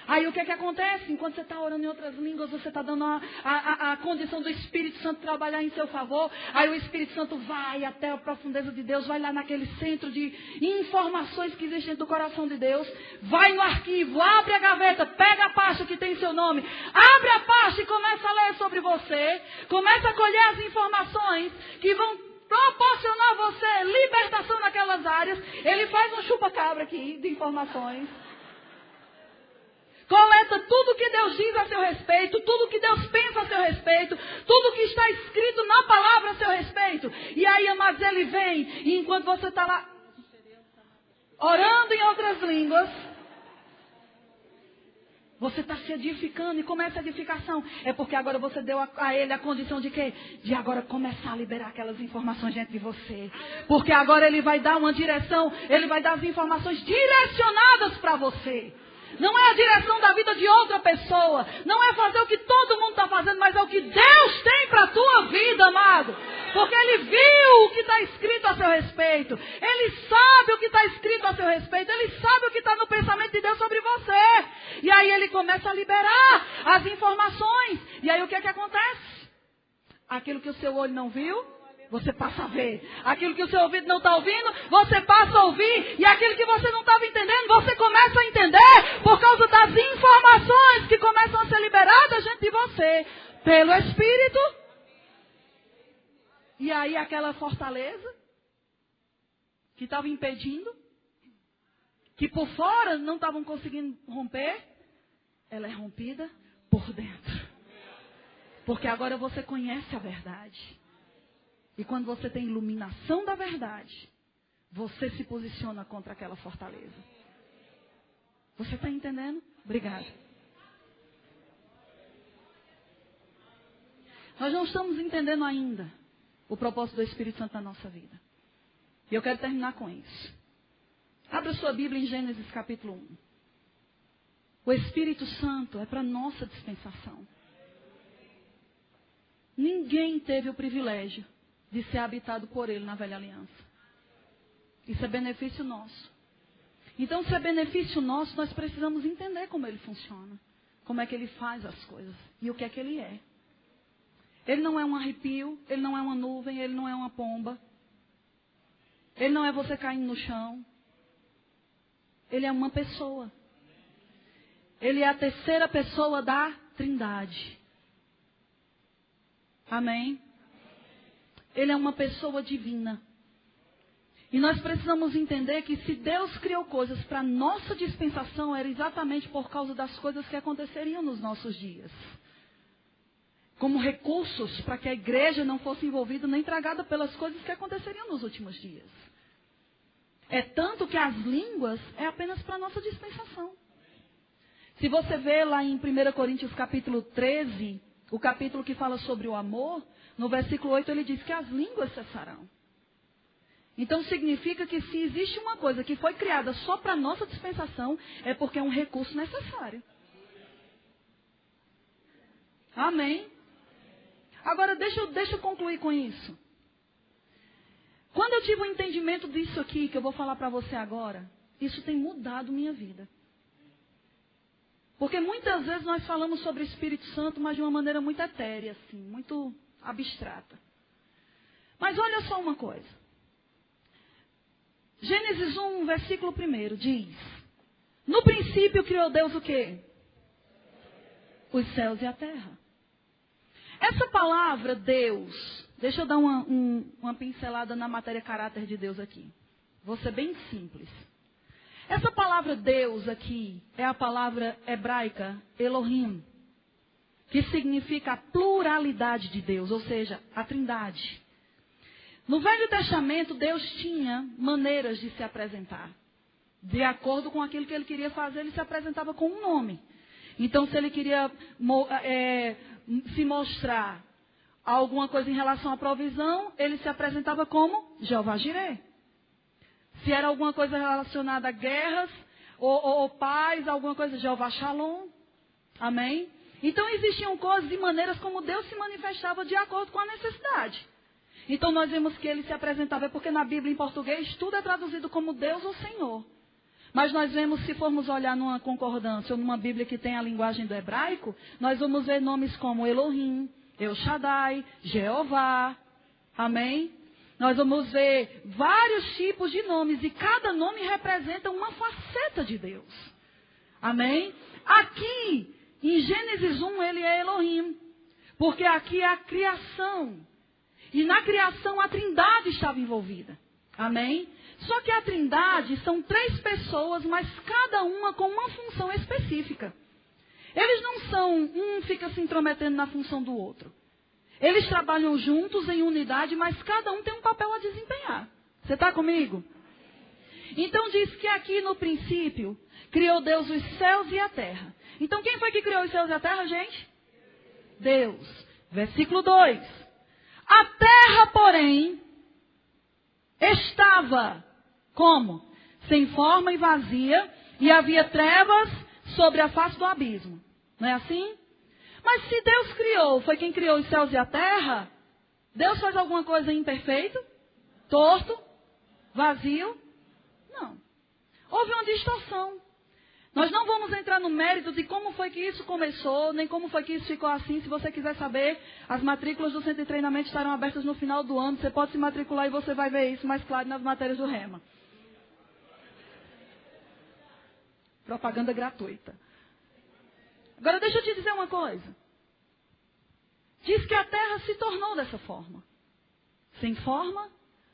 Aí o que é que acontece? Enquanto você está orando em outras línguas, você está dando a condição do Espírito Santo trabalhar em seu favor. Aí o Espírito Santo vai até a profundeza de Deus, vai lá naquele centro de informações que existem do coração de Deus. Vai no arquivo, abre a gaveta, pega a pasta que tem seu nome. Abre a pasta e começa a ler sobre você. Começa a colher as informações que vão proporcionar a você libertação naquelas áreas. Ele faz um chupa-cabra aqui de informações. Coleta tudo que Deus diz a seu respeito, tudo que Deus pensa a seu respeito, tudo que está escrito na palavra a seu respeito. E aí, amados, ele vem, e enquanto você está lá orando em outras línguas, você está se edificando. E como é essa edificação? É porque agora você deu a ele a condição de quê? De agora começar a liberar aquelas informações dentro de você. Porque agora ele vai dar uma direção, ele vai dar as informações direcionadas para você. Não é a direção da vida de outra pessoa. Não é fazer o que todo mundo está fazendo, mas é o que Deus tem para a tua vida, amado. Porque Ele viu o que está escrito a seu respeito. Ele sabe o que está escrito a seu respeito. Ele sabe o que está no pensamento de Deus sobre você. E aí Ele começa a liberar as informações. E aí o que é que acontece? Aquilo que o seu olho não viu, você passa a ver. Aquilo que o seu ouvido não está ouvindo, você passa a ouvir. E aquilo que você não estava entendendo, você começa a entender por causa das informações que começam a ser liberadas dentro de você pelo Espírito. E aí aquela fortaleza que estava impedindo, que por fora não estavam conseguindo romper, ela é rompida por dentro. Porque agora você conhece a verdade. E quando você tem iluminação da verdade, você se posiciona contra aquela fortaleza. Você está entendendo? Obrigada. Nós não estamos entendendo ainda o propósito do Espírito Santo na nossa vida. E eu quero terminar com isso. Abra sua Bíblia em Gênesis capítulo 1. O Espírito Santo é para nossa dispensação. Ninguém teve o privilégio de ser habitado por Ele na velha aliança. Isso é benefício nosso. Então, se é benefício nosso, nós precisamos entender como Ele funciona. Como é que Ele faz as coisas. E o que é que Ele é. Ele não é um arrepio, Ele não é uma nuvem, Ele não é uma pomba. Ele não é você caindo no chão. Ele é uma pessoa. Ele é a terceira pessoa da Trindade. Amém? Ele é uma pessoa divina. E nós precisamos entender que se Deus criou coisas para nossa dispensação, era exatamente por causa das coisas que aconteceriam nos nossos dias. Como recursos para que a igreja não fosse envolvida nem tragada pelas coisas que aconteceriam nos últimos dias. É tanto que as línguas é apenas para nossa dispensação. Se você vê lá em 1 Coríntios capítulo 13, o capítulo que fala sobre o amor, no versículo 8 ele diz que as línguas cessarão. Então significa que se existe uma coisa que foi criada só para nossa dispensação, é porque é um recurso necessário. Amém? Agora, deixa eu concluir com isso. Quando eu tive o entendimento disso aqui, que eu vou falar para você agora, isso tem mudado minha vida. Porque muitas vezes nós falamos sobre o Espírito Santo, mas de uma maneira muito etérea, assim, muito abstrata. Mas olha só uma coisa. Gênesis 1, versículo 1 diz: no princípio criou Deus o quê? Os céus e a terra. Essa palavra Deus, deixa eu dar uma pincelada na matéria caráter de Deus aqui. Vou ser bem simples. Essa palavra Deus aqui é a palavra hebraica Elohim, que significa a pluralidade de Deus, ou seja, a trindade. No Velho Testamento, Deus tinha maneiras de se apresentar. De acordo com aquilo que ele queria fazer, ele se apresentava com um nome. Então, se ele queria se mostrar alguma coisa em relação à provisão, ele se apresentava como Jeová Jireh. Se era alguma coisa relacionada a guerras ou paz, alguma coisa, Jeová Shalom. Amém? Então, existiam coisas e maneiras como Deus se manifestava de acordo com a necessidade. Então, nós vemos que ele se apresentava, porque na Bíblia em português tudo é traduzido como Deus ou Senhor. Mas nós vemos, se formos olhar numa concordância ou numa Bíblia que tem a linguagem do hebraico, nós vamos ver nomes como Elohim, El Shaddai, Jeová. Amém? Nós vamos ver vários tipos de nomes e cada nome representa uma faceta de Deus. Amém? Aqui, em Gênesis 1, ele é Elohim, porque aqui é a criação. E na criação a trindade estava envolvida. Amém? Só que a trindade são 3 pessoas, mas cada uma com uma função específica. Eles não são, um fica se intrometendo na função do outro. Eles trabalham juntos em unidade, mas cada um tem um papel a desempenhar. Você está comigo? Então diz que aqui no princípio, criou Deus os céus e a terra. Então quem foi que criou os céus e a terra, gente? Deus. Versículo 2. A terra, porém, estava como? Sem forma e vazia, e havia trevas sobre a face do abismo. Não é assim? Mas se Deus criou, foi quem criou os céus e a terra, Deus faz alguma coisa imperfeito? Torto? Vazio? Não. Houve uma distorção. Nós não vamos entrar no mérito de como foi que isso começou, nem como foi que isso ficou assim. Se você quiser saber, as matrículas do Centro de Treinamento estarão abertas no final do ano. Você pode se matricular e você vai ver isso mais claro nas matérias do Rema. Propaganda gratuita. Agora deixa eu te dizer uma coisa. Diz que a terra se tornou dessa forma. Sem forma,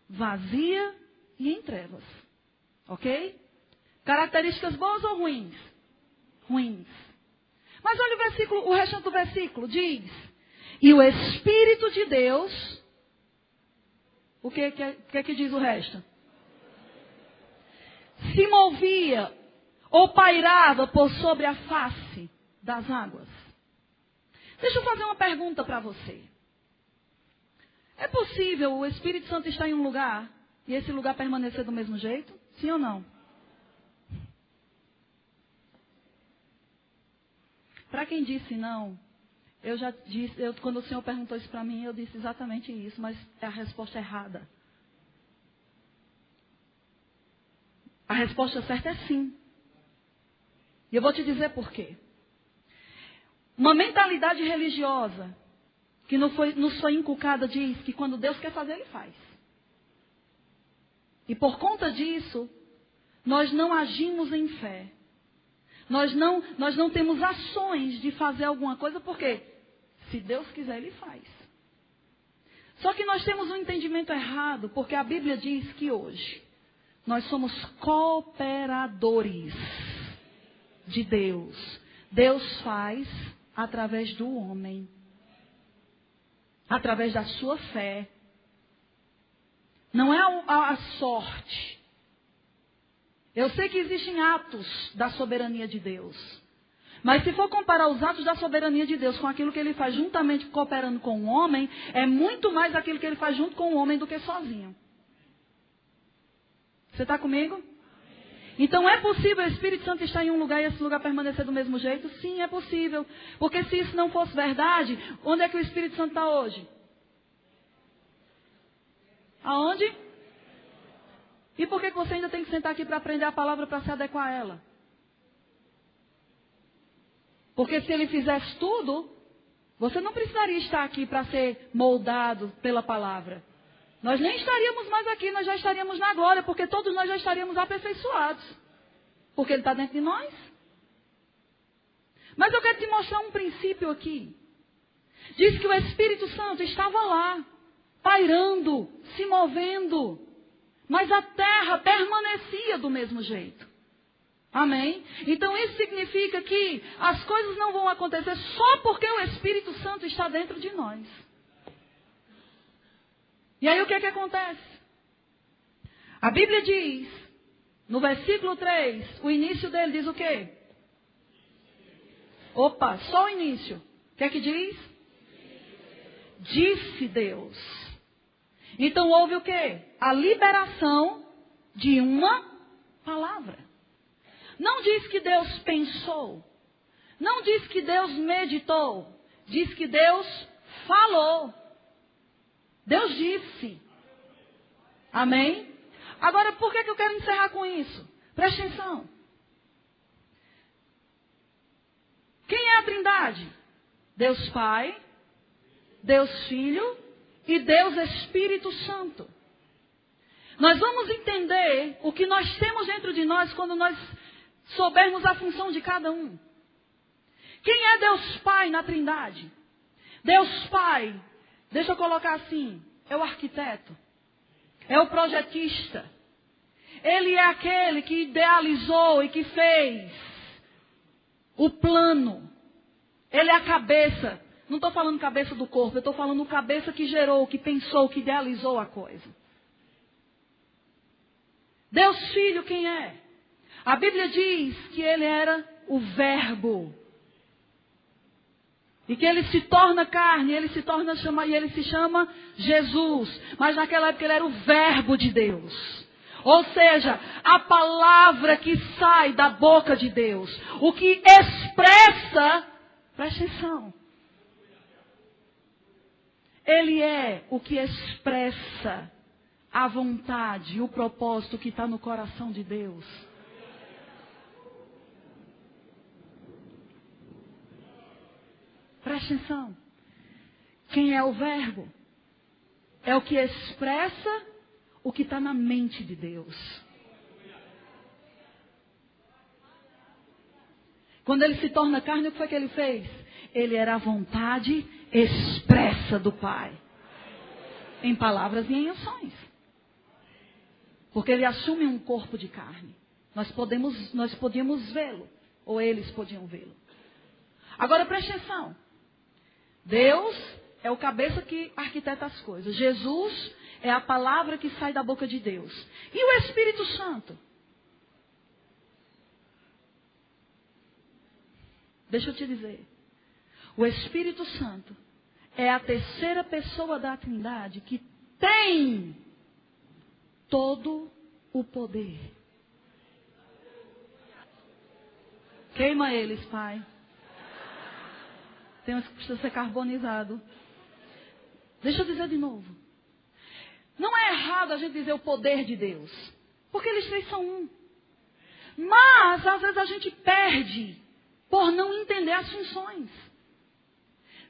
vazia e em trevas. Ok? Características boas ou ruins? Ruins. Mas olha o versículo, o restante do versículo diz: e o Espírito de Deus, o que diz o resto? Se movia ou pairava por sobre a face das águas. Deixa eu fazer uma pergunta para você. É possível o Espírito Santo estar em um lugar e esse lugar permanecer do mesmo jeito? Sim ou não? Para quem disse não, eu já disse, quando o Senhor perguntou isso para mim, eu disse exatamente isso, mas é a resposta errada. A resposta certa é sim. E eu vou te dizer por quê. Uma mentalidade religiosa que nos foi inculcada diz que quando Deus quer fazer, Ele faz. E por conta disso, nós não agimos em fé. Nós não temos ações de fazer alguma coisa, porque se Deus quiser, Ele faz. Só que nós temos um entendimento errado, porque a Bíblia diz que hoje nós somos cooperadores de Deus. Deus faz através do homem, através da sua fé. Não é a sorte. Eu sei que existem atos da soberania de Deus. Mas se for comparar os atos da soberania de Deus com aquilo que Ele faz juntamente cooperando com o homem, é muito mais aquilo que Ele faz junto com o homem do que sozinho. Você está comigo? Então é possível o Espírito Santo estar em um lugar e esse lugar permanecer do mesmo jeito? Sim, é possível. Porque se isso não fosse verdade, onde é que o Espírito Santo está hoje? Aonde? E por que você ainda tem que sentar aqui para aprender a palavra para se adequar a ela? Porque se ele fizesse tudo, você não precisaria estar aqui para ser moldado pela palavra. Nós nem estaríamos mais aqui, nós já estaríamos na glória, porque todos nós já estaríamos aperfeiçoados. Porque Ele está dentro de nós. Mas eu quero te mostrar um princípio aqui. Diz que o Espírito Santo estava lá, pairando, se movendo. Mas a terra permanecia do mesmo jeito. Amém? Então isso significa que as coisas não vão acontecer só porque o Espírito Santo está dentro de nós. E aí o que é que acontece? A Bíblia diz, no versículo 3, o início dele diz o quê? Opa, só o início. O que é que diz? Disse Deus. Então houve o quê? A liberação de uma palavra. Não diz que Deus pensou. Não diz que Deus meditou. Diz que Deus falou. Deus disse. Amém? Agora, por que eu quero encerrar com isso? Preste atenção. Quem é a Trindade? Deus Pai, Deus Filho e Deus Espírito Santo. Nós vamos entender o que nós temos dentro de nós quando nós soubermos a função de cada um. Quem é Deus Pai na Trindade? Deus Pai, deixa eu colocar assim, é o arquiteto, é o projetista. Ele é aquele que idealizou e que fez o plano. Ele é a cabeça. Não estou falando cabeça do corpo, eu estou falando cabeça que gerou, que pensou, que idealizou a coisa. Deus Filho, quem é? A Bíblia diz que ele era o Verbo. E que ele se torna carne, ele se chama Jesus. Mas naquela época ele era o Verbo de Deus. Ou seja, a palavra que sai da boca de Deus. O que expressa, presta atenção. Ele é o que expressa a vontade, o propósito que está no coração de Deus. Preste atenção. Quem é o Verbo? É o que expressa o que está na mente de Deus. Quando ele se torna carne, o que foi que ele fez? Ele era a vontade expressa do Pai. Em palavras e em ações. Porque ele assume um corpo de carne. Nós podíamos vê-lo. Ou eles podiam vê-lo. Agora preste atenção. Deus é o cabeça que arquiteta as coisas. Jesus é a palavra que sai da boca de Deus. E o Espírito Santo? Deixa eu te dizer. O Espírito Santo é a terceira pessoa da Trindade que tem todo o poder. Queima eles, Pai. Tem uns que precisam ser carbonizados. Deixa eu dizer de novo. Não é errado a gente dizer o poder de Deus. Porque eles três são um. Mas, às vezes, a gente perde por não entender as funções.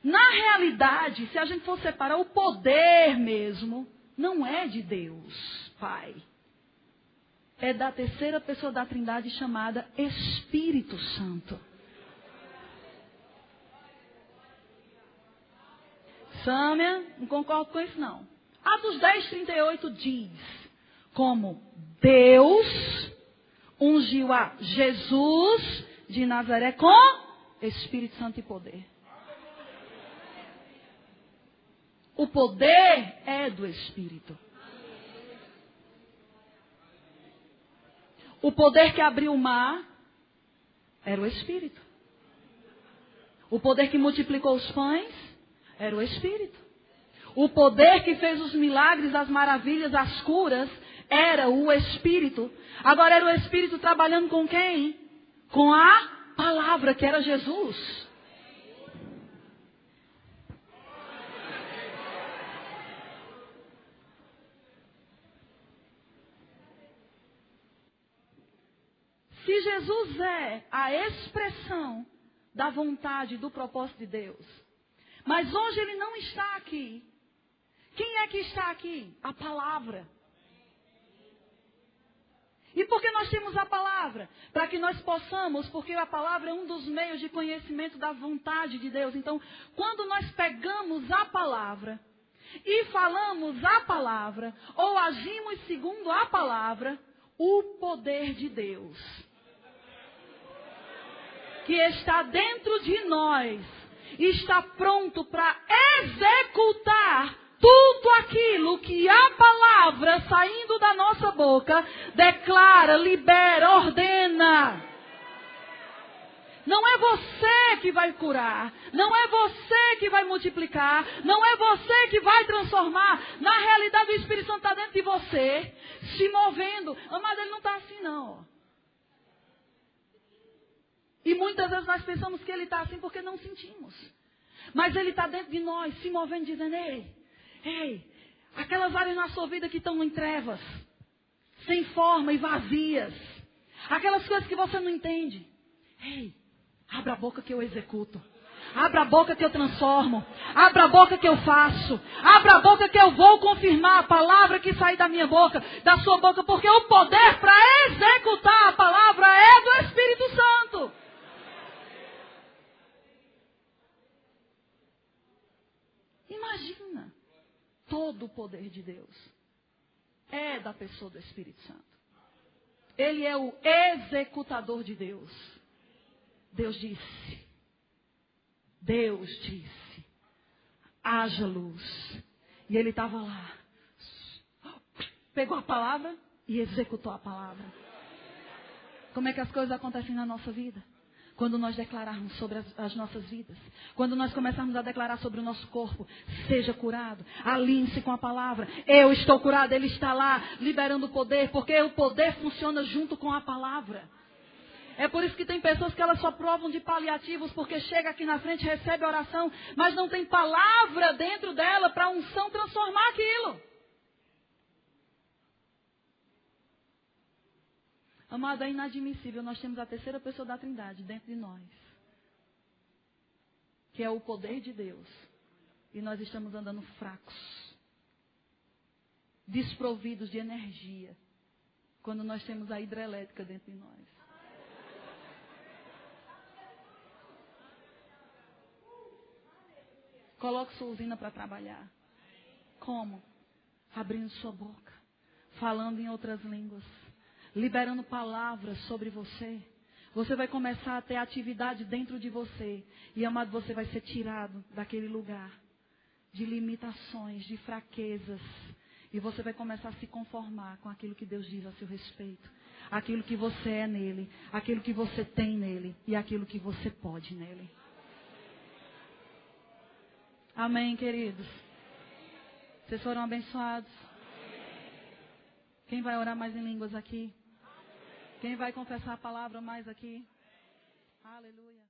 Na realidade, se a gente for separar o poder mesmo, não é de Deus, Pai. É da terceira pessoa da Trindade chamada Espírito Santo. Sâmia, não concordo com isso não. Atos 10:38 diz, como Deus ungiu a Jesus de Nazaré com Espírito Santo e poder. O poder é do Espírito. O poder que abriu o mar era o Espírito. O poder que multiplicou os pães era o Espírito. O poder que fez os milagres, as maravilhas, as curas, era o Espírito. Agora era o Espírito trabalhando com quem? Com a palavra, que era Jesus. Se Jesus é a expressão da vontade, do propósito de Deus, mas hoje Ele não está aqui. Quem é que está aqui? A palavra. E por que nós temos a palavra? Para que nós possamos, porque a palavra é um dos meios de conhecimento da vontade de Deus. Então, quando nós pegamos a palavra e falamos a palavra, ou agimos segundo a palavra, o poder de Deus, que está dentro de nós, está pronto para executar tudo aquilo que a palavra saindo da nossa boca declara, libera, ordena. Não é você que vai curar, não é você que vai multiplicar, não é você que vai transformar. Na realidade, o Espírito Santo está dentro de você, se movendo. Amado, ele não está assim não. E muitas vezes nós pensamos que ele está assim porque não sentimos. Mas ele está dentro de nós, se movendo, dizendo, ei, aquelas áreas na sua vida que estão em trevas, sem forma e vazias, aquelas coisas que você não entende. Ei, abra a boca que eu executo. Abra a boca que eu transformo. Abra a boca que eu faço. Abra a boca que eu vou confirmar a palavra que sai da minha boca, da sua boca, porque o poder para executar a palavra é do Espírito Santo. Imagina, todo o poder de Deus é da pessoa do Espírito Santo. Ele é o executador de Deus. Deus disse, haja luz. E ele estava lá, pegou a palavra e executou a palavra. Como é que as coisas acontecem na nossa vida? Quando nós declararmos sobre as nossas vidas. Quando nós começarmos a declarar sobre o nosso corpo. Seja curado. Alinhe-se com a palavra. Eu estou curado. Ele está lá liberando o poder. Porque o poder funciona junto com a palavra. É por isso que tem pessoas que elas só provam de paliativos. Porque chega aqui na frente, recebe a oração. Mas não tem palavra dentro dela para a unção transformar aquilo. Amado, é inadmissível. Nós temos a terceira pessoa da Trindade dentro de nós. Que é o poder de Deus. E nós estamos andando fracos. Desprovidos de energia. Quando nós temos a hidrelétrica dentro de nós. Coloque sua usina para trabalhar. Como? Abrindo sua boca. Falando em outras línguas. Liberando palavras sobre você. Você vai começar a ter atividade dentro de você. E, amado, você vai ser tirado daquele lugar de limitações, de fraquezas. E você vai começar a se conformar com aquilo que Deus diz a seu respeito. Aquilo que você é nele. Aquilo que você tem nele. E aquilo que você pode nele. Amém, queridos? Vocês foram abençoados? Quem vai orar mais em línguas aqui? Quem vai confessar a palavra mais aqui? Aleluia.